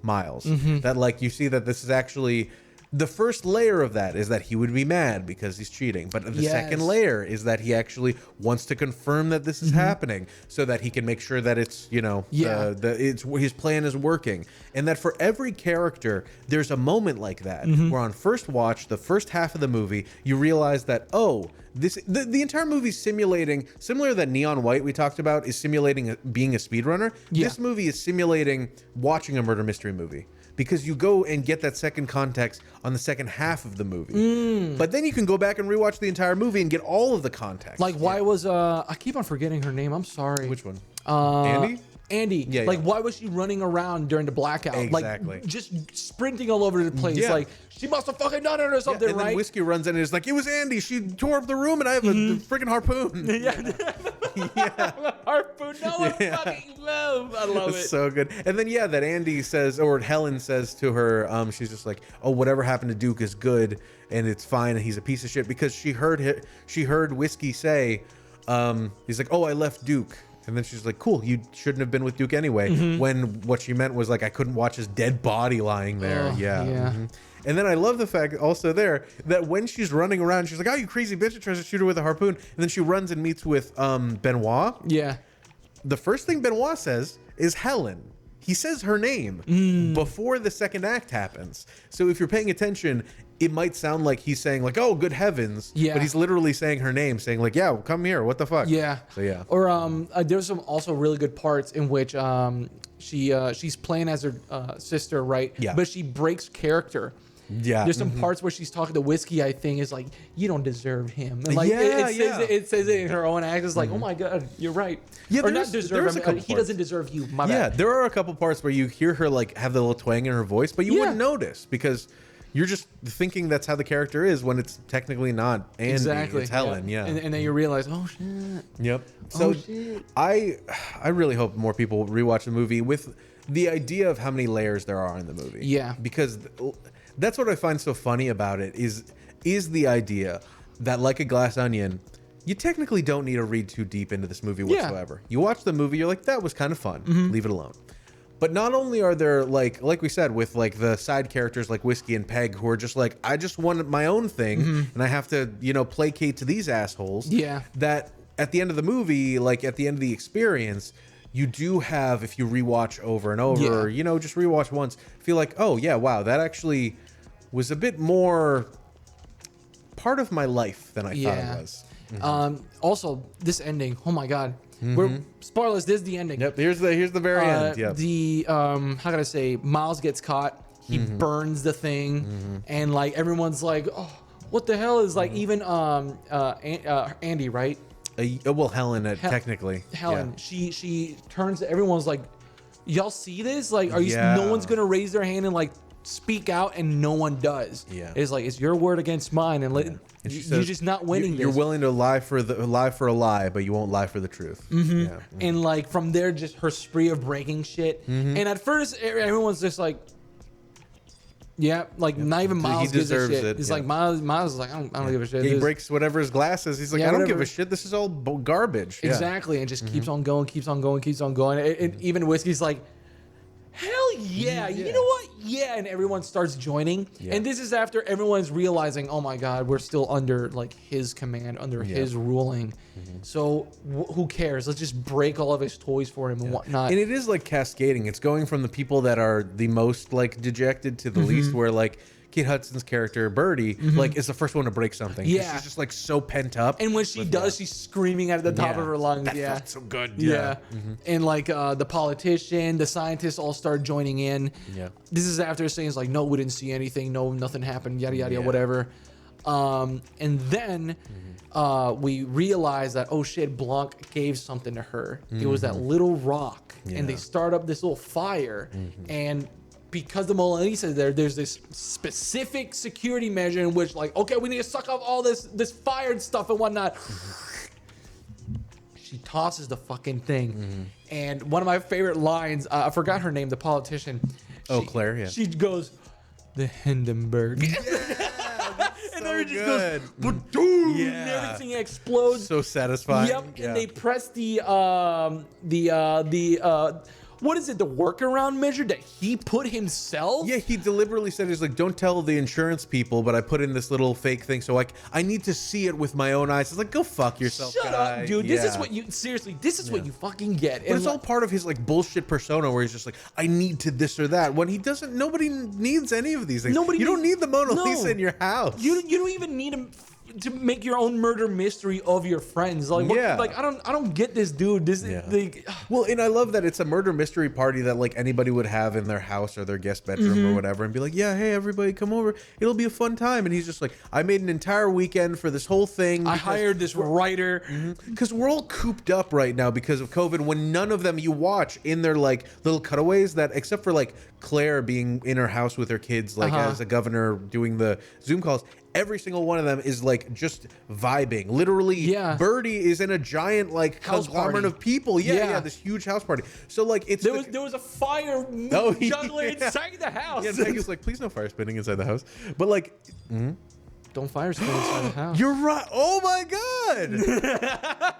Miles, that like you see that this is actually, the first layer of that is that he would be mad because he's cheating. But the second layer is that he actually wants to confirm that this is happening so that he can make sure that it's, you know, his plan is working. And that for every character, there's a moment like that where on first watch, the first half of the movie, you realize that, oh, the entire movie simulating, similar to that Neon White we talked about, is simulating being a speedrunner. This movie is simulating watching a murder mystery movie. Because you go and get that second context on the second half of the movie. But then you can go back and rewatch the entire movie and get all of the context. Like, why was, I keep on forgetting her name. I'm sorry. Which one? Andy? Andy. Yeah, like, why was she running around during the blackout? Exactly. Like, just sprinting all over the place. Yeah. Like, she must have fucking done it or something, and right? then Whiskey runs in and is like, it was Andy. She tore up the room and I have a freaking harpoon. Harpoon. No, I fucking love. I love it. So good. And then, yeah, that Andy says, or Helen says to her, she's just like, oh, whatever happened to Duke is good and it's fine and he's a piece of shit, because she heard Whiskey say, he's like, oh, I left Duke. And then she's like, cool, you shouldn't have been with Duke anyway. When what she meant was like, I couldn't watch his dead body lying there. And then I love the fact also there that when she's running around, she's like, oh, you crazy bitch, and tries to shoot her with a harpoon. And then she runs and meets with Benoit. Yeah. The first thing Benoit says is Helen. He says her name before the second act happens. So if you're paying attention, it might sound like he's saying like, oh, good heavens. Yeah. But he's literally saying her name, saying like, yeah, come here. What the fuck? Yeah. So yeah. Or there's some also really good parts in which she's playing as her sister, right? Yeah. But she breaks character. Yeah. There's some parts where she's talking to Whiskey, I think, is like, you don't deserve him. And like it says it in her own act. It's like, oh my God, you're right. Yeah, or not deserve him. He doesn't deserve you. My bad. Yeah, there are a couple parts where you hear her like have the little twang in her voice, but you wouldn't notice because you're just thinking that's how the character is when it's technically not Andy. Exactly. It's Helen. Yeah. And then you realize, oh shit. Yep. So shit. I really hope more people rewatch the movie with the idea of how many layers there are in the movie. Yeah. Because that's what I find so funny about it is the idea that, like a glass onion, you technically don't need to read too deep into this movie whatsoever. You watch the movie, you're like, that was kind of fun. Leave it alone. But not only are there like we said, with like the side characters like Whiskey and Peg who are just like, I just want my own thing and I have to, you know, placate to these assholes. Yeah. That at the end of the movie, like at the end of the experience, you do have, if you rewatch over and over, or, you know, just rewatch once, feel like, oh yeah, wow, that actually was a bit more part of my life than I thought it was. Also, this ending, oh my God. We're spoilers, this is the ending. Yep, here's the very end. Yep. The how can I say, Miles gets caught, he burns the thing, and like everyone's like, oh, what the hell is like, even Andy, right? Well, Helen, technically. Helen, she turns, everyone's like, y'all see this? Like, are you? No one's gonna raise their hand and like speak out and no one does. Yeah. It's like, it's your word against mine, and And she you're says, just not winning You're this. willing to lie for a lie, but you won't lie for the truth. Yeah. And like from there, just her spree of breaking shit. And at first, everyone's just like, yeah, like not even Miles gives a deserves shit. it, It's yeah. like Miles is like, I don't give a shit. He This- breaks whatever his glass is. He's like, Yeah, I don't whatever. give a shit. This is all garbage. Yeah. Exactly, and just keeps on going, keeps on going, keeps on going. And even Whiskey's like, hell yeah, you know what? Yeah, and everyone starts joining. Yeah. And this is after everyone's realizing, oh my God, we're still under like his command, under his ruling. So who cares? Let's just break all of his toys for him and whatnot. And it is like cascading. It's going from the people that are the most like dejected to the least, where like Kate Hudson's character Birdie like is the first one to break something. 'Cause Yeah. she's just like so pent up. And when she does, she's screaming at the top Yeah. of her lungs. That Yeah. felt so good. Yeah. And like the politician, the scientists all start joining in. Yeah. This is after saying, it's like, no, we didn't see anything. No, nothing happened. Yada, yada, Yeah. whatever. And then we realize that, oh shit, Blanc gave something to her. It was that little rock. And they Yeah. start up this little fire. And because the Mona Lisa is there, there's this specific security measure in which, like, okay, we need to suck up all this fire and stuff and whatnot. She tosses the fucking thing. And one of my favorite lines, I forgot her name, the politician. Claire, yeah. She goes, the Hindenburg. And then it just goes, "Ba-doom," and Yeah. everything explodes. So satisfying. Yep, Yeah. and they press the what is it? The workaround measure that he put himself. Yeah, he deliberately said, he's like, don't tell the insurance people, but I put in this little fake thing, so I need to see it with my own eyes. It's like, go fuck yourself, Shut guy. up, dude. This is Yeah. what you seriously. This is what you fucking get. But it's all part of his like bullshit persona where he's just like, I need to this or that. When he doesn't, nobody needs any of these things. Nobody you don't needs- need the Mona No. Lisa in your house. You don't even need him to make your own murder mystery of your friends. Like, Yeah. like I don't get this, dude. This Yeah. like, Well, and I love that it's a murder mystery party that like anybody would have in their house or their guest bedroom or whatever, and be like, yeah, hey, everybody come over. It'll be a fun time. And he's just like, I made an entire weekend for this whole thing. I because hired this writer. Because we're all cooped up right now because of COVID, when none of them you watch in their like little cutaways that, except for like Claire being in her house with her kids, like as a governor doing the Zoom calls, every single one of them is like just vibing. Literally, Yeah. Birdie is in a giant like House conglomerate party. of people. Yeah, Yeah. yeah, this huge house party. So like it's There was a fire Oh, juggler yeah. inside the house. yeah, Megan's like, please no fire spinning inside the house. But like, Don't fire spin inside the house. you're right. Oh my god.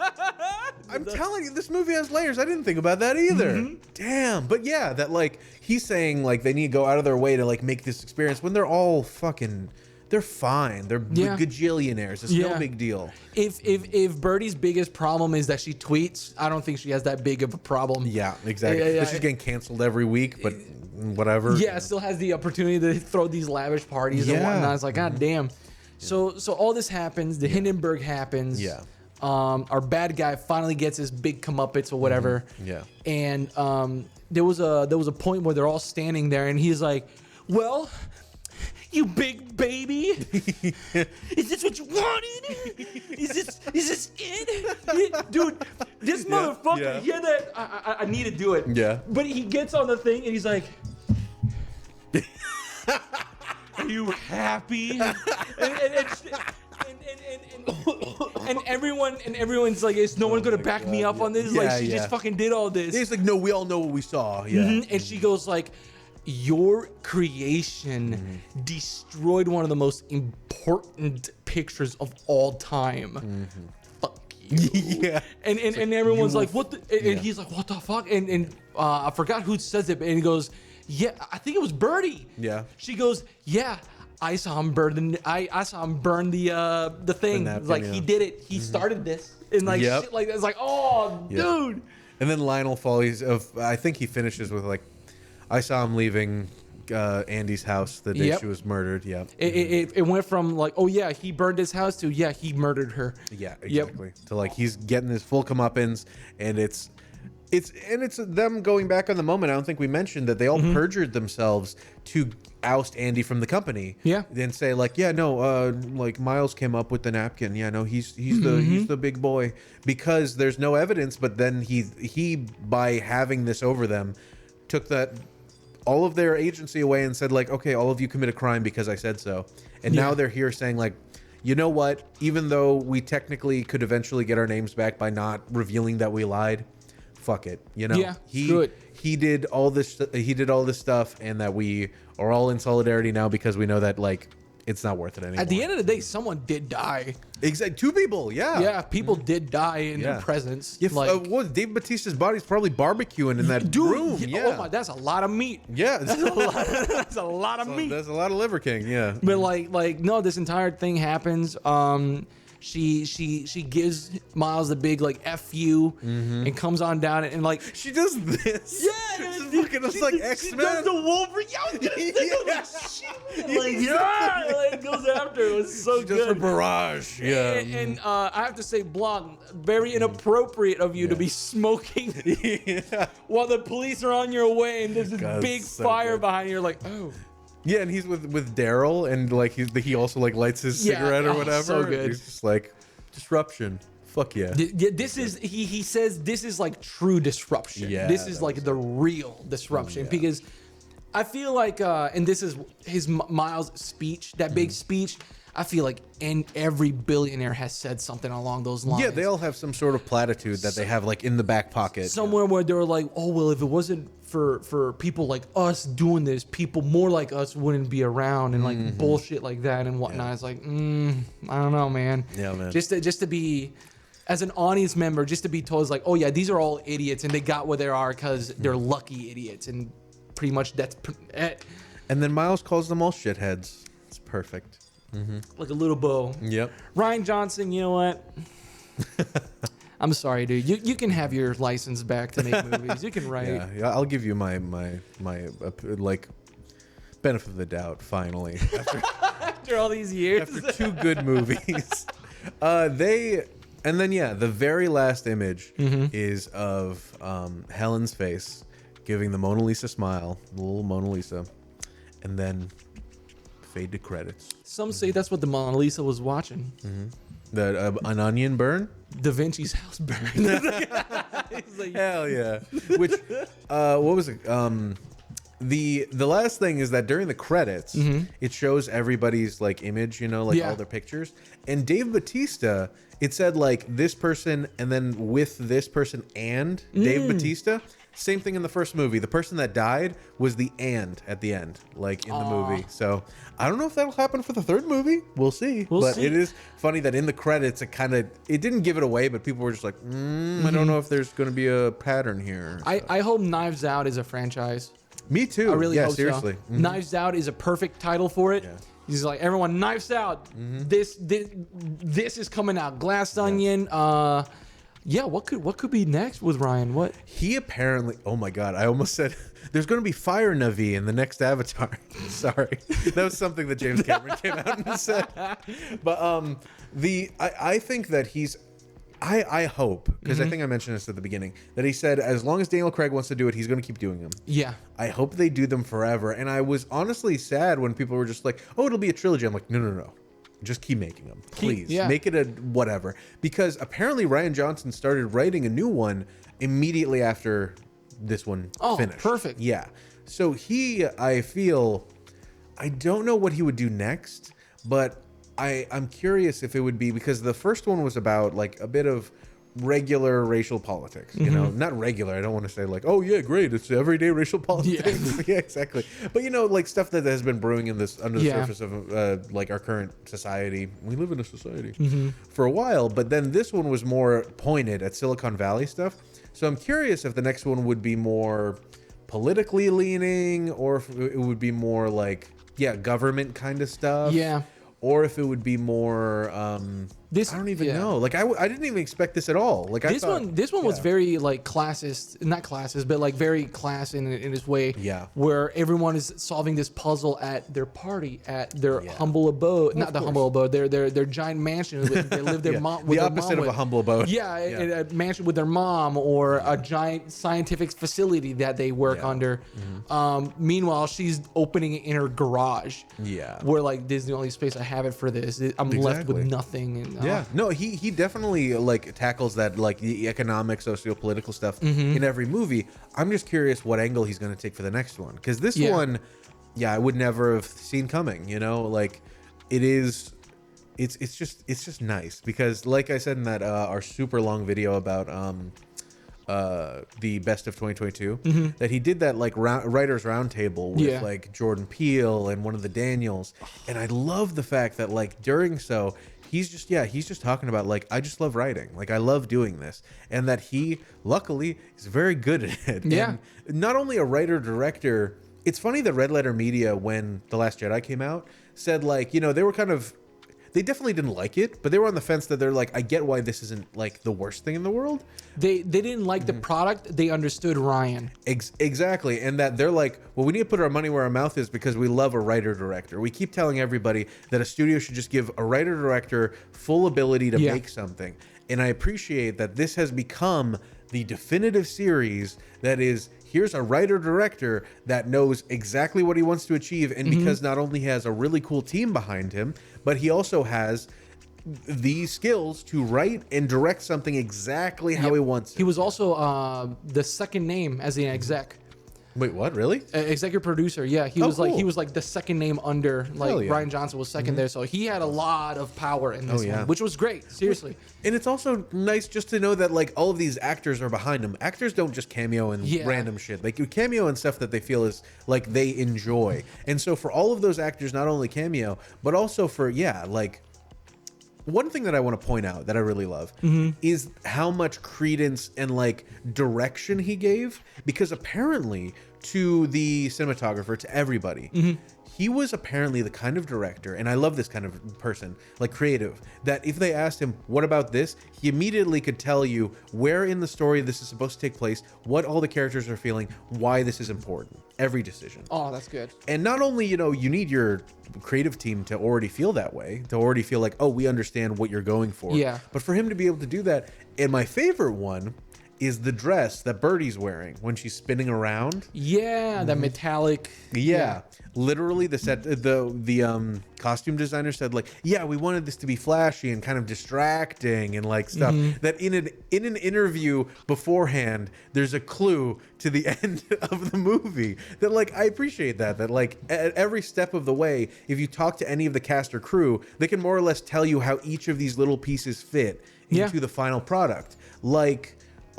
I'm telling you, this movie has layers. I didn't think about that either. Damn. But yeah, that like he's saying like they need to go out of their way to like make this experience when they're all fucking, they're fine. They're Yeah. gajillionaires. It's no Yeah. big deal. If Birdie's biggest problem is that she tweets, I don't think she has that big of a problem. Yeah, exactly. Yeah, yeah, But she's getting canceled every week, but whatever. Yeah, still has the opportunity to throw these lavish parties and Yeah. whatnot. It's like, god damn. So all this happens. The Hindenburg happens. Yeah. Our bad guy finally gets his big comeuppance or whatever. Yeah. And there was a point where they're all standing there, and he's like, "Well, you big baby, is this what you wanted? Is this it, dude? This motherfucker, yeah. yeah, that I need to do it. Yeah. But he gets on the thing and he's like, "Are you happy?" And everyone's like, "Is no one gonna my back me God, up yeah. on this? Yeah, Like, she yeah. just fucking did all this." He's like, no, we all know what we saw. Yeah. And she goes like, "Your creation destroyed one of the most important pictures of all time. Fuck you." Yeah. And everyone's you like, "What?" And he's like, "What the fuck?" And I forgot who says it, and he goes, "Yeah, I think it was Birdie." Yeah. She goes, "Yeah, I saw him burn I saw him burn the thing. napkin, Like yeah. he did it. He started this." And like Yep. shit like that. It's like, oh, Yeah. dude. And then Lionel Follies I think he finishes with like, I saw him leaving Andy's house the day Yep. she was murdered. Yeah. It went from like, oh yeah, he burned his house to yeah, he murdered her. Yeah, Yep. exactly. To like he's getting his full comeuppance, and it's them going back on the moment. I don't think we mentioned that they all perjured themselves to oust Andy from the company. Yeah. Then say like, yeah, no, like Miles came up with the napkin. Yeah, no, he's the big boy, because there's no evidence. But then he by having this over them, took that all of their agency away and said like, okay, all of you commit a crime because I said so. And now they're here saying like, you know what? Even though we technically could eventually get our names back by not revealing that we lied, fuck it. You know, he did all this. He did all this stuff, and that we are all in solidarity now because we know that like it's not worth it anymore. At the end of the day, someone did die. Exactly, 2 people. Yeah, yeah, people did die in their presence. Yeah, what Dave Bautista's body's probably barbecuing in that room. Yeah. Oh my, that's a lot of meat. Yeah, that's a lot of meat. That's a lot of Liver King. Yeah, but like no, this entire thing happens. She gives Miles the big like F you and comes on down and like she does this. Yeah, it's like X-Men. She does the Wolverine. Like goes after it. It was so good. Just a barrage. Yeah, and I have to say, Blanc, very inappropriate of you to be smoking while the police are on your way and there's this big fire behind you. You're like, oh. Yeah, and he's with Daryl, and like he also like lights his cigarette or whatever. So good. He's just like, disruption. Fuck yeah. This is he says this is like true disruption. Yeah, this is like the real disruption because I feel like and this is his Miles speech, that big speech. I feel like every billionaire has said something along those lines. Yeah, they all have some sort of platitude that they have like in the back pocket. Somewhere where they're like, oh, well, if it wasn't for people like us doing this, people more like us wouldn't be around and like bullshit like that and whatnot. It's like, I don't know, man. Yeah, man. Just to be, as an audience member, just to be told is like, oh yeah, these are all idiots and they got where they are because they're lucky idiots. And pretty much that's it. And then Miles calls them all shitheads. It's perfect. Like a little bow. Yep. Rian Johnson, you know what? I'm sorry, dude. You can have your license back to make movies. You can write. Yeah, I'll give you my like benefit of the doubt. Finally, after all these years, after 2 good movies, the very last image is of Helen's face giving the Mona Lisa smile, the little Mona Lisa, and then fade to credits. Some say that's what the Mona Lisa was watching. An onion burn? Da Vinci's house burn. Like, hell yeah. Which, what was it? The last thing is that during the credits, it shows everybody's like image, you know, like all their pictures. And Dave Bautista, it said like this person and then with this person and Dave Bautista. Same thing in the first movie. The person that died was the and at the end, like in the movie. So I don't know if that'll happen for the 3rd movie. We'll see. But it is funny that in the credits, it didn't give it away, but people were just like, I don't know if there's going to be a pattern here. So. I hope Knives Out is a franchise. Me too. I really hope seriously. So. Knives Out is a perfect title for it. Yeah. He's like, everyone, Knives Out. This is coming out. Glass Onion. Yeah, what could be next with Ryan? What he apparently? Oh my God! I almost said there's going to be Fire Navi in the next Avatar. Sorry, that was something that James Cameron came out and said. But I think that I hope because I think I mentioned this at the beginning that he said as long as Daniel Craig wants to do it, he's going to keep doing them. Yeah. I hope they do them forever. And I was honestly sad when people were just like, "Oh, it'll be a trilogy." I'm like, no. Just keep making them, please. Make it a whatever. Because apparently Rian Johnson started writing a new one immediately after this one finished. Perfect. Yeah. So I don't know what he would do next, but I'm curious if it would be because the first one was about like a bit of regular racial politics, you know, not regular. I don't want to say like, oh yeah, great, it's everyday racial politics. Yeah, exactly. But you know, like stuff that has been brewing in this under the surface of like our current society. We live in a society for a while, but then this one was more pointed at Silicon Valley stuff. So I'm curious if the next one would be more politically leaning, or if it would be more like government kind of stuff. Yeah. Or if it would be more, I don't even know. Like I didn't even expect this at all. Like this one was very like classist, not classist, but like very class in its way. Yeah. Where everyone is solving this puzzle at their party, at their humble abode, not the humble abode, their giant mansion. They live their mom. With the opposite of a humble abode. Yeah, a mansion with their mom, or a giant scientific facility that they work under. Meanwhile, she's opening it in her garage. Yeah. Where like this is the only space I have it for this. I'm left with nothing. And Yeah, no, he definitely like tackles that, like the economic, socio-political stuff in every movie. I'm just curious what angle he's going to take for the next one, because this one, I would never have seen coming. You know, like it's just nice because, like I said in that our super long video about the best of 2022, that he did that like writers roundtable with like Jordan Peele and one of the Daniels, and I love the fact that like during he's just talking about like, I just love writing, like I love doing this, and that he luckily is very good at it. And not only a writer director. It's funny that Red Letter Media, when The Last Jedi came out, said like, you know, they definitely didn't like it, but they were on the fence that they're like, I get why this isn't like the worst thing in the world. They didn't like the product. They understood Rian. Exactly. And that they're like, well, we need to put our money where our mouth is because we love a writer-director. We keep telling everybody that a studio should just give a writer-director full ability to make something. And I appreciate that this has become the definitive series that is, here's a writer-director that knows exactly what he wants to achieve. And because not only he has a really cool team behind him, but he also has the skills to write and direct something exactly how he wants it. He was also the second name as an exec. Wait, what? Really? Executive producer. Yeah, he was cool. like he was like the second name under, like Rian Johnson was 2nd there, so he had a lot of power in this one, which was great. Seriously. And it's also nice just to know that like all of these actors are behind him. Actors don't just cameo in random shit. They cameo in stuff that they feel is like they enjoy. And so for all of those actors, not only cameo, but also for like. One thing that I want to point out that I really love is how much credence and like direction he gave, because apparently to the cinematographer, to everybody, he was apparently the kind of director, and I love this kind of person, like creative, that if they asked him, what about this? He immediately could tell you where in the story this is supposed to take place, what all the characters are feeling, why this is important. Every decision. Oh, that's good. And not only, you know, you need your creative team to already feel that way, to already feel like, oh, we understand what you're going for. Yeah. But for him to be able to do that, and my favorite one is the dress that Birdie's wearing when she's spinning around. Yeah, that metallic. Yeah. Literally the costume designer said like, yeah, we wanted this to be flashy and kind of distracting and like stuff that in an interview beforehand, there's a clue to the end of the movie that like, I appreciate that like at every step of the way, if you talk to any of the cast or crew, they can more or less tell you how each of these little pieces fit into the final product.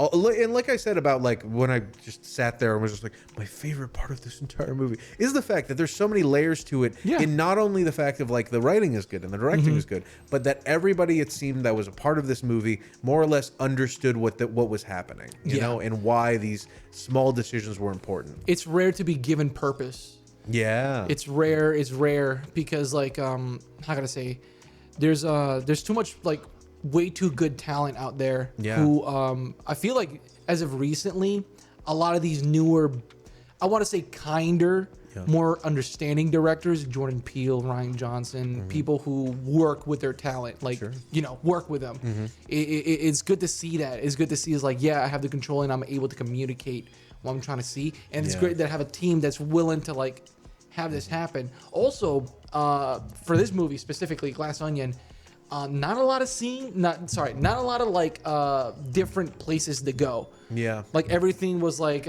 And like I said about like when I just sat there and was just like, my favorite part of this entire movie is the fact that there's so many layers to it. In not only the fact of like the writing is good and the directing is good, but that everybody, it seemed, that was a part of this movie more or less understood what was happening, you know, and why these small decisions were important. It's rare to be given purpose. Yeah. It's rare because like how can I say, there's too much like way too good talent out there who I feel like as of recently, a lot of these newer, I want to say kinder, more understanding directors, Jordan Peele, Rian Johnson, people who work with their talent, like, you know, work with them. It's good to see that. It's good to see is like, yeah, I have the control and I'm able to communicate what I'm trying to see. And it's great that I have a team that's willing to like have this happen. Also, for this movie specifically, Glass Onion, not a lot of like different places to go. Yeah. Like everything was like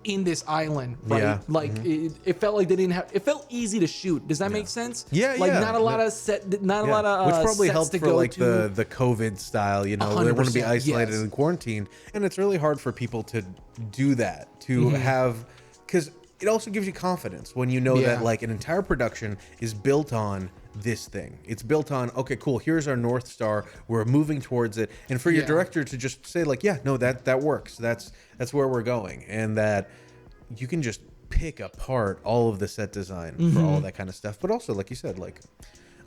in this island, right? Yeah. Like it felt like they didn't have. It felt easy to shoot. Does that make sense? Yeah. Like not a lot of set. Not a lot of which probably sets helped to for go like to. the COVID style. You know, they want to be isolated and quarantined, and it's really hard for people to do that. To have, because it also gives you confidence when you know that like an entire production is built on this thing. It's built on, okay, cool, here's our North Star, we're moving towards it. And for your director to just say like, yeah, no, that works. That's where we're going. And that you can just pick apart all of the set design for all that kind of stuff. But also, like you said, like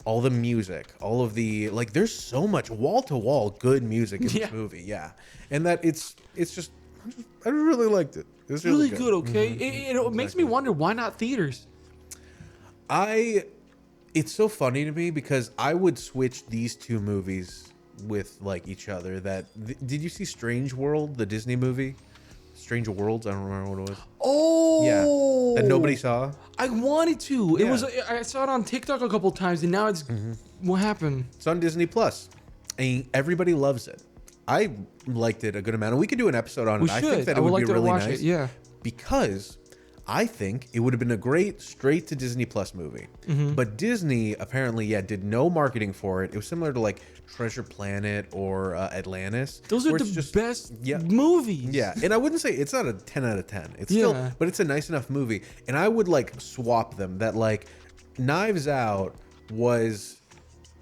all the music, all of the, like there's so much wall-to-wall good music in this movie. Yeah. And that it's just, I really liked it. It was really good. Okay. It makes me wonder, why not theaters? It's so funny to me because I would switch these two movies with like each other. Did you see Strange World, the Disney movie? Strange Worlds? I don't remember what it was. Oh, yeah, that nobody saw. I wanted to. It was. I saw it on TikTok a couple times, and now it's what happened? It's on Disney Plus. and everybody loves it. I liked it a good amount, and we could do an episode on it. I think that it would be really nice. Yeah, because I think it would have been a great straight to Disney Plus movie. But Disney apparently, did no marketing for it. It was similar to like Treasure Planet or Atlantis. Those are the best movies. Yeah, and I wouldn't say it's not a 10 out of 10. It's still, but it's a nice enough movie. And I would like swap them. That like Knives Out was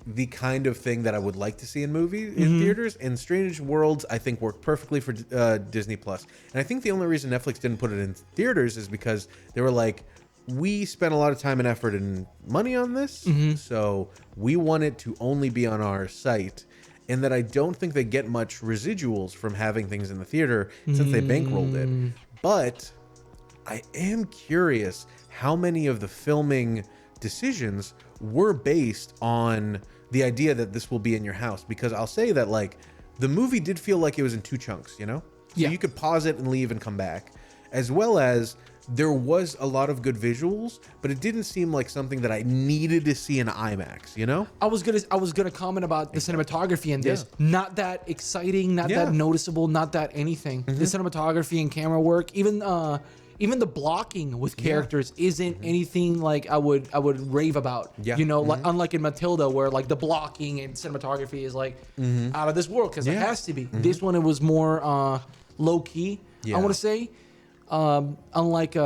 the kind of thing that I would like to see in movies in theaters, and Strange Worlds I think worked perfectly for Disney Plus. And I think the only reason Netflix didn't put it in theaters is because they were like, we spent a lot of time and effort and money on this, so we want it to only be on our site. And that I don't think they get much residuals from having things in the theater since they bankrolled it. But I am curious how many of the filming decisions were based on the idea that this will be in your house, because I'll say that like the movie did feel like it was in 2 chunks, you know? So you could pause it and leave and come back, as well as there was a lot of good visuals, but it didn't seem like something that I needed to see in IMAX, you know? I was gonna comment about the cinematography in this. Not that exciting, not that noticeable, not that anything. The cinematography and camera work, even the blocking with characters isn't anything like I would rave about. You know, like unlike in Matilda, where like the blocking and cinematography is like out of this world, because it has to be. This one, it was more low key. I want to say, unlike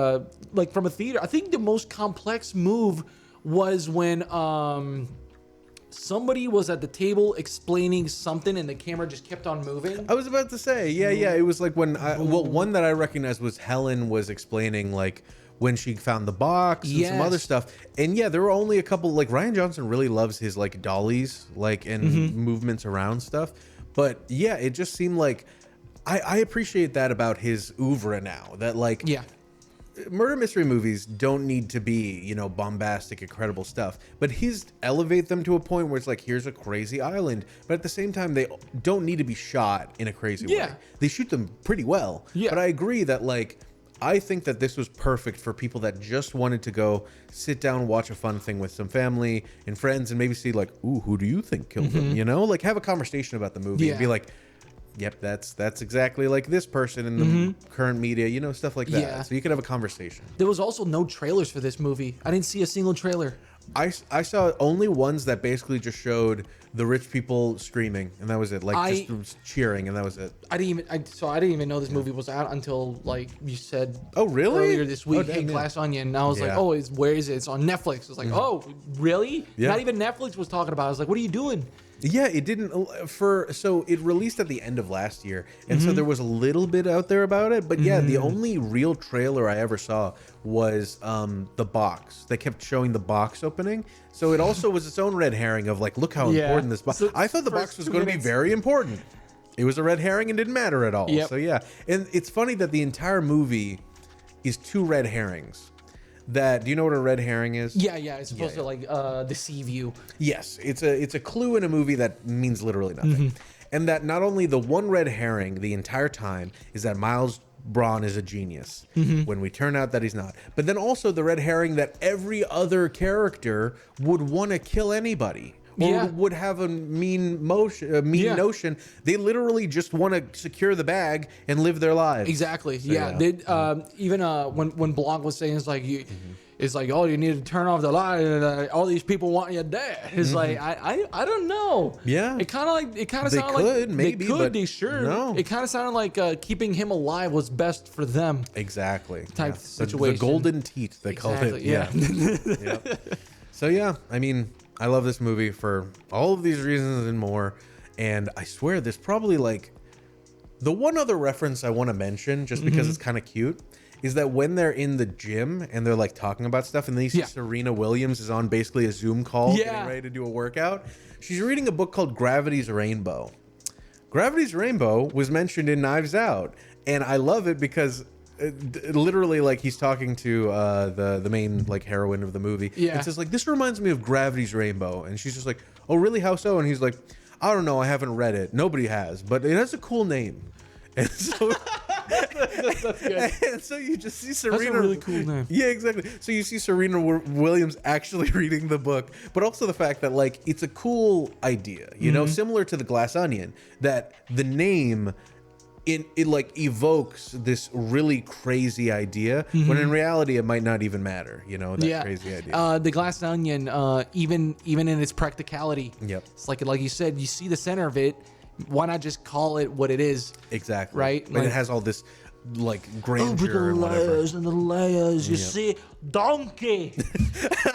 like from a theater. I think the most complex move was when somebody was at the table explaining something and the camera just kept on moving. I was about to say, it was like when one that I recognized was Helen was explaining like when she found the box and some other stuff. And there were only a couple, like Rian Johnson really loves his like dollies, like and movements around stuff. But it just seemed like I appreciate that about his oeuvre now, that like murder mystery movies don't need to be, you know, bombastic, incredible stuff, but his elevate them to a point where it's like, here's a crazy island, but at the same time, they don't need to be shot in a crazy way. They shoot them pretty well. But I agree that like, I think that this was perfect for people that just wanted to go sit down, watch a fun thing with some family and friends, and maybe see like, ooh, who do you think killed them? You know, like have a conversation about the movie and be like, yep, that's exactly like this person in the current media, you know, stuff like that. So you could have a conversation. There was also no trailers for this movie. I didn't see a single trailer. I saw only ones that basically just showed the rich people screaming, and that was it. Like just cheering, and that was it. I didn't even know this movie was out until like you said. Oh, really? Earlier this week, hey, Glass Onion, and I was like, oh, where is it? It's on Netflix. I was like, oh, really? Not even Netflix was talking about it. I was like, what are you doing? It didn't so it released at the end of last year, and so there was a little bit out there about it, but the only real trailer I ever saw was the box. They kept showing the box opening, so it also was its own red herring of like, look how important this box. So I thought the box was going to be very important. It was a red herring and didn't matter at all. So and it's funny that the entire movie is 2 red herrings. Do you know what a red herring is? It's supposed to like deceive you. Yes, it's a clue in a movie that means literally nothing. And that not only the one red herring the entire time is that Miles Bron is a genius, when we turn out that he's not. But then also the red herring that every other character would want to kill anybody. Or would have a mean notion. They literally just want to secure the bag and live their lives. Exactly. So, even when Blanc was saying it's like it's like, oh, you need to turn off the light, and all these people want you dead. It's like I don't know. It kind of sounded like maybe, no. It kind of sounded like keeping him alive was best for them. Exactly. Type situation. The golden teat they called it. So I mean, I love this movie for all of these reasons and more. And I swear there's probably like the one other reference I want to mention, just because it's kind of cute, is that when they're in the gym and they're like talking about stuff, and then you see Serena Williams is on basically a Zoom call getting ready to do a workout. She's reading a book called Gravity's Rainbow. Gravity's Rainbow was mentioned in Knives Out. And I love it because literally, like, he's talking to the main like heroine of the movie, and says like, this reminds me of Gravity's Rainbow, and she's just like, oh really, how so? And he's like, I don't know, I haven't read it, nobody has, but it has a cool name. And so That's good. And so you just see Serena. That's a really cool name. Yeah, exactly. So you see Serena Williams actually reading the book, but also the fact that like it's a cool idea, you know, similar to the Glass Onion, that the name it like evokes this really crazy idea when in reality it might not even matter, you know, that crazy idea. The Glass Onion, even in its practicality, it's like you said, you see the center of it. Why not just call it what it is? Exactly. Right? Like it has all this like grandeur the and whatever. layers and the layers. You see, donkey.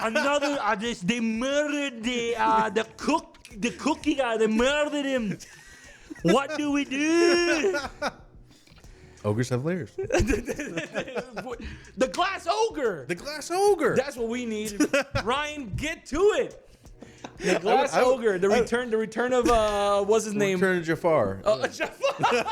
Another. They murdered the cookie guy. They murdered him. What do we do? Ogres have layers. The glass ogre. The glass ogre. That's what we need. Ryan, get to it. The glass ogre. The return of what's his name? Return of Jafar. Jafar.